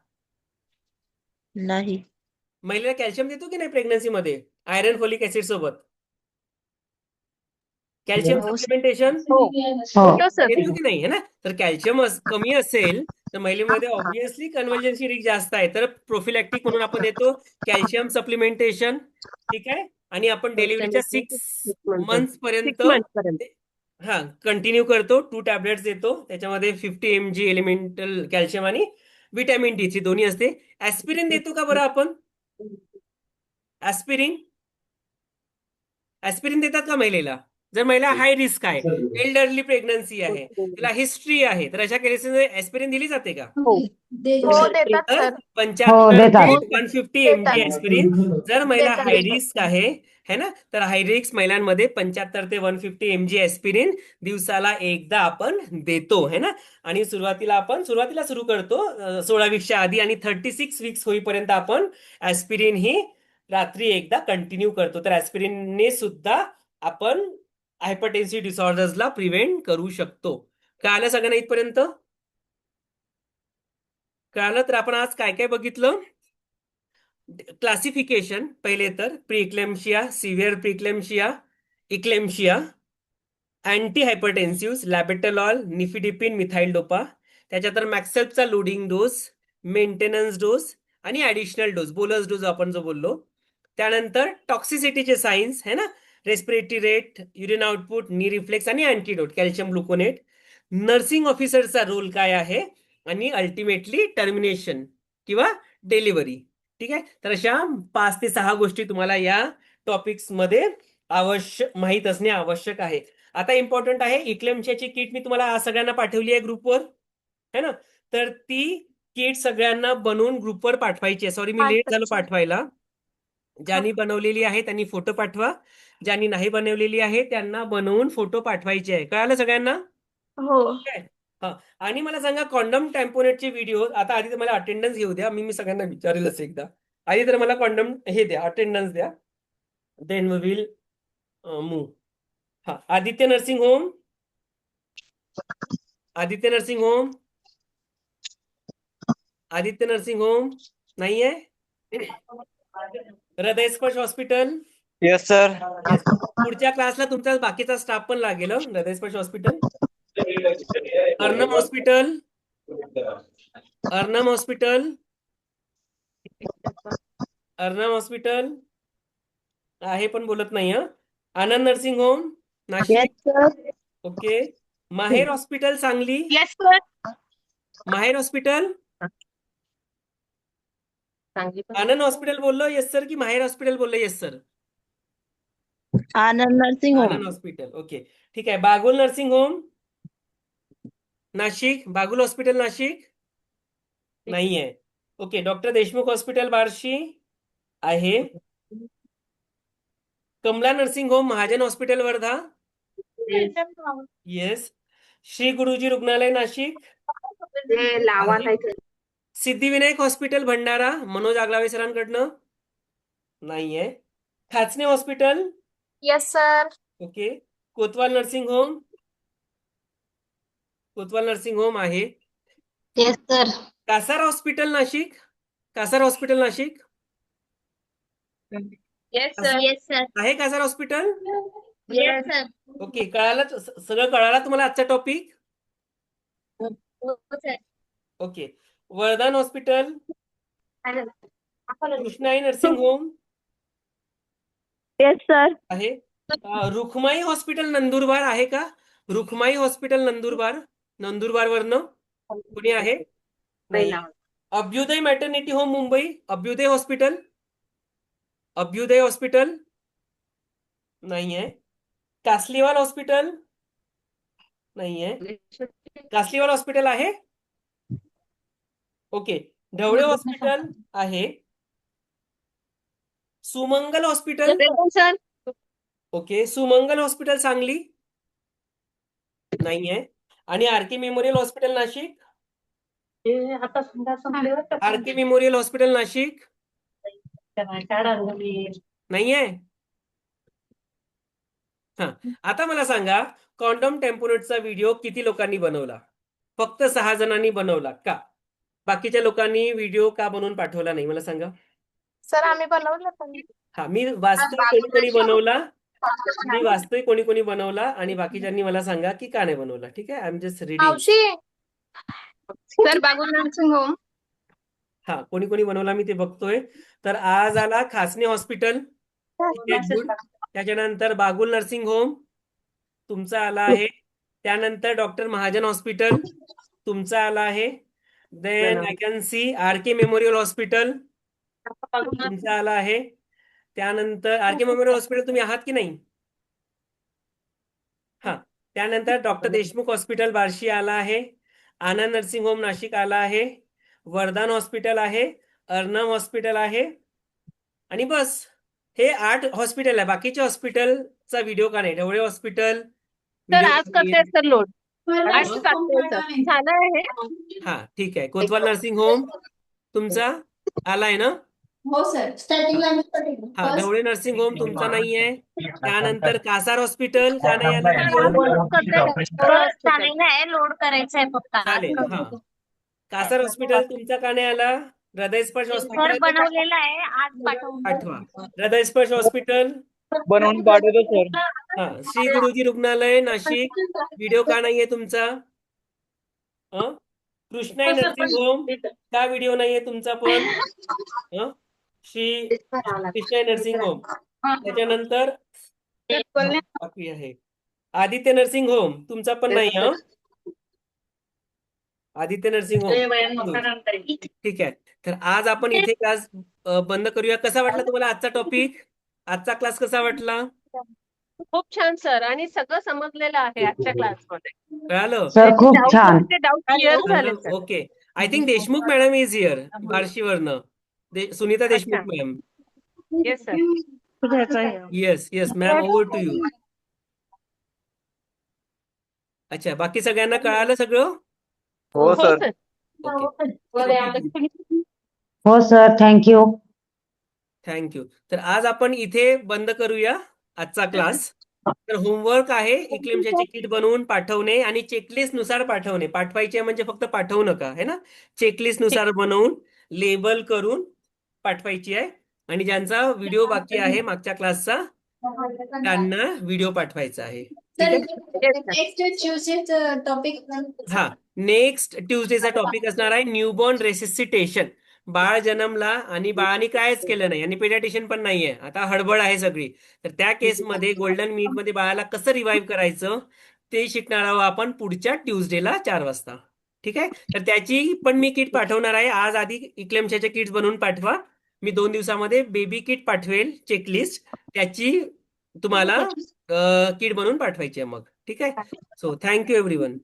नाही. महिलेला कॅल्शियम देतो की नाही प्रेग्नन्सीमध्ये, आयरन फोलिक ऍसिड सोबत कॅल्शियम सप्लिमेंटेशन देतो की नाही है ना. तर कॅल्शियम कमी असेल तर महिलेमध्ये ऑब्विसली कन्व्हर्जन्सी रिस्क जास्त आहे, तर प्रोफिलॅक्टिक म्हणून आपण देतो कॅल्शियम सप्लिमेंटेशन. ठीक आहे, आणि आपण डिलिव्हरीच्या 6 मंथ्स पर्यंत हा कंटिन्यू करतो, 2 टॅबलेट्स देतो, त्याच्यामध्ये 50 mg एलिमेंटल कॅल्शियम आणि विटॅमिन D दोन्ही असते. ऍस्पिरिन देतो का बरं आपण, ऍस्पिरिन देतात का महिलेला, जर महिला हाय रिस्क आहे, एल्डरली प्रेग्नन्सी आहे, तिला हिस्ट्री आहे, तर अशा केसेसमध्ये ऍस्पिरिन दिली जाते का? हो देतात तर सर. 75 देतात. ते 150 mg देतात. ऍस्पिरिन. जर महिला देतात. हाय रिस्क आहे ना, तर हाय रिस्क महिलांमध्ये 75 ते 150 mg ऍस्पिरिन दिवसाला एकदा आपण देतो है ना. आणि सुरुवातीला सुरू करतो 16 वीकच्या आधी, आणि 36 वीक्स होईपर्यंत आपण ऍस्पिरिन ही रात्री एकदा कंटिन्यू करतो. तर ऍस्पिरिनने सुद्धा आपण हायपरटेन्सिव्ह डिसऑर्डर्सला प्रिव्हेंट करू शकतो. कळालं सगळ्यांना इथपर्यंत? कळालं? तर आपण आज काय काय बघितलं? क्लासिफिकेशन पहिले तर preeclampsia, severe preeclampsia, eclampsia, anti hypertensive, labetalol, nifedipine, methyl dopa, त्याच्यानंतर मॅक्सेल्पचा लोडिंग डोस, मेंटेनन्स डोस आणि ऍडिशनल डोस, बोलस डोस आपण जो बोललो. त्यानंतर टॉक्सिसिटीचे सायन्स है ना, respiratory rate, urine output, knee reflex आणि अँटीडोट, कॅल्शियम ग्लुकोनेट. नर्सिंग ऑफिसरचा रोल काय आहे, आणि अल्टिमेटली टर्मिनेशन किंवा डिलिव्हरी. ठीक आहे. तर अशा 5 ते 6 गोष्टी तुम्हाला या टॉपिक्स मध्ये माहीत असणे आवश्यक आहे. आता इम्पॉर्टंट आहे, इक्लेम्शियाची किट मी तुम्हाला आज सगळ्यांना पाठवली आहे ग्रुपवर है ना. तर ती किट सगळ्यांना बनवून ग्रुपवर पाठवायची आहे. सॉरी, मी लेट झालो पाठवायला. ज्यांनी बनवलेली आहे त्यांनी फोटो पाठवा, ज्यांनी नाही बनवलेली आहे त्यांना बनवून फोटो पाठवायचे आहे. कळालं सगळ्यांना? हो. हा. आणि मला सांगा, कॉन्डम टॅम्पोनेटचे व्हिडिओ, आता आधी तर मला अटेंडन्स घेऊ द्या, मी सगळ्यांना विचारेलच एकदा. आधी तर मला कॉन्डम हे द्या, अटेंडन्स द्या, देन वी विल मूव. हा. Aditya nursing home, Aditya nursing home, Aditya nursing home नाहीये. Hridaysparsh hospital, yes sir. पुढच्या क्लासला तुमचा बाकीचा स्टाफ पण लागेल. Hridaysparsh hospital, Arnam hospital, Arnam hospital, Arnam hospital आहे पण बोलत नाही. Anand nursing home Nashik, okay. Maher hospital Sangli, yes sir. Maher hospital, Anand hospital बोललो येस सर की माहेर हॉस्पिटल बोललो yes sir? Anand nursing home, Anand hospital, okay ठीक आहे. Bagul nursing home Nashik, Bagul hospital Nashik नाहीये. Okay. Doctor Deshmukh hospital Barshi आहे. Kamala nursing home Mahajan hospital Wardha, yes. Shri Guruji रुग्णालय नाशिक, सिद्धिविनायक हॉस्पिटल भंडारा मनोज आगलावे सरांकडनं नाहीये. Khachane hospital, yes sir. Okay. Kotwal nursing home, Kotwal nursing home आहे. Yes sir, Kasar hospital Nashik, Kasar hospital Nashik yes sir. Yes sir, आहे. Kasar hospital, yes sir, okay. कळालं सगळं? कळाला तुम्हाला आजचा topic? Okay. Vardhan hospital, Krishnai nursing home yes sir, आहे. रुखमाई हॉस्पिटल नंदुरबार आहे का? रुखमाई हॉस्पिटल नंदुरबार वरनं कुणी आहे? नाही. Abhyuday maternity home Mumbai, Abhyuday hospital, Abhyuday hospital नाहीये. कासलीवाल हॉस्पिटल नाहीये. कासलीवाल हॉस्पिटल आहे, ओके. ढवळे हॉस्पिटल आहे. Sumangal hospital, sir. Okay. Sumangal hospital Sangli नाहीये. आणि RK memorial hospital Nashik, RK memorial hospital Nashik नाहीये. हा. आता मला सांगा, कॉन्डम टेम्पोनेटचा व्हिडिओ किती लोकांनी बनवला? फक्त 6 जणांनी बनवला का? बाकीच्या लोकांनी व्हिडिओ का बनवून पाठवला नाही मला सांगा? सर आम्ही बनवलं पण. हा. मी वाचतोय कोणी बनवला, मी वाचतोय कोणी बनवला, आणि बाकीच्यांनी मला सांगा की का नाही बनवला. ठीक आहे. I am just reading. मावशी सर बागुल नर्सिंग होम. हा. कोणी बनवला मी ते बघतोय. तर आज आला खासने हॉस्पिटल, ठीक आहे, good. त्याच्यानंतर बागुल नर्सिंग होम तुमचा आला आहे. त्यानंतर डॉक्टर महाजन हॉस्पिटल तुमचा आला आहे. Then I can see RK memorial hospital तुमचा आला आहे. त्यानंतर आरके मेमोरियल हॉस्पिटल तुम्ही आहात की नाही? हा, त्यानंतर डॉक्टर देशमुख हॉस्पिटल बार्शी आला आहे, आनंद नर्सिंग होम नाशिक आला आहे, वरदान हॉस्पिटल आहे, अर्णव हॉस्पिटल आहे आणि बस. हे 8 हॉस्पिटल आहे. बाकीचे हॉस्पिटलचा व्हिडिओ का नाही? ढवळे हॉस्पिटल सर आज करते सर लोड आज हं? टाकते सर झालं आहे हा, ठीक आहे. कोतवाल नर्सिंग होम तुमचा आलाय ना? हो सर स्टार्टिंगला हा, ढवळे नर्सिंग होम तुमचा नाहीये. त्यानंतर कासार हॉस्पिटल का नाही आलं व्हिडिओ? चालेल आहे लोड करायचं आहे फक्त चालेल. हा, कासार हॉस्पिटल तुमचा का नाही आला? हृदयस्पर्श सर हॉस्पिटल बनवलेला आहे आज पाठवून आठवा. हृदयस्पर्श हॉस्पिटल बनवून पाठवतो सर. हा, श्री गुरुजी रुग्णालय नाशिक व्हिडिओ का नाहीये तुमचा? कृष्णाई नर्सिंग होम का व्हिडिओ नाहीये तुमचा पण? Shri Krishnai nursing home. त्याच्यानंतर बाकी आहे आदित्य नर्सिंग होम तुमचा पण नाही. आदित्य नर्सिंग होम ठीक आहे. तर आज आपण इथे क्लास बंद करूया. कसा वाटला तुम्हाला आजचा टॉपिक? आजचा क्लास कसा वाटला? खूप छान सर आणि सगळं समजलेलं आहे आजच्या क्लासमध्ये कळालं? सर खूप छान. डाऊट क्लिअर झाले sir. Okay. I think Deshmukh madam is here बार्शीवरनं. Sunita Deshmukh ma'am. Yes sir yes yes ma'am, over to you. अच्छा, बाकी सगळ्यांना कळालं सगळं? हो सर. ओके, हो सर, थँक्यू. थँक्यू. तर आज आपण इथे बंद करूया आजचा क्लास. तर होमवर्क आहे इक्लेमचे किट बनवून पाठवणे आणि चेकलिस्ट नुसार पाठवणे. पाठवायचे म्हणजे फक्त पाठवू नका, है ना? चेकलिस्ट नुसार बनवून लेबल करून पाठवायची आहे. आणि ज्यांचा व्हिडिओ बाकी आहे मागच्या क्लासचा त्यांना व्हिडिओ पाठवायचा आहे. ठीक आहे? नेक्स्ट ट्युजडे टॉपिक हा, नेक्स्ट ट्युजडेचा टॉपिक असणार आहे न्यूबॉर्न रेसिसिटेशन. बाळ जन्मला आणि बाळाने कायच केलं नाही आणि पेडियाट्रिशियन पण नाहीये, आता हडबड आहे सगळी. तर त्या केसमध्ये गोल्डन मिनिट मध्ये बाळाला कसं रिवाईव्ह करायचं ते शिकणार आहोत आपण पुढच्या ट्युजडेला 4 वाजता. ठीक आहे? तर त्याची पण मी किट पाठवणार आहे. आज आधी इक्लेमशाचे किट्स बनवून पाठवा. मी 2 दिवसामध्ये बेबी किट पाठवेल चेकलिस्ट, त्याची तुम्हाला किट बनवून पाठवायची आहे मग. ठीक आहे? So thank you everyone.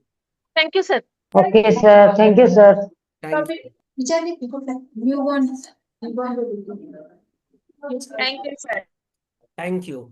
Thank you sir. Okay sir, thank you sir. Thank you. विचारले newborn thank you sir. Thank you.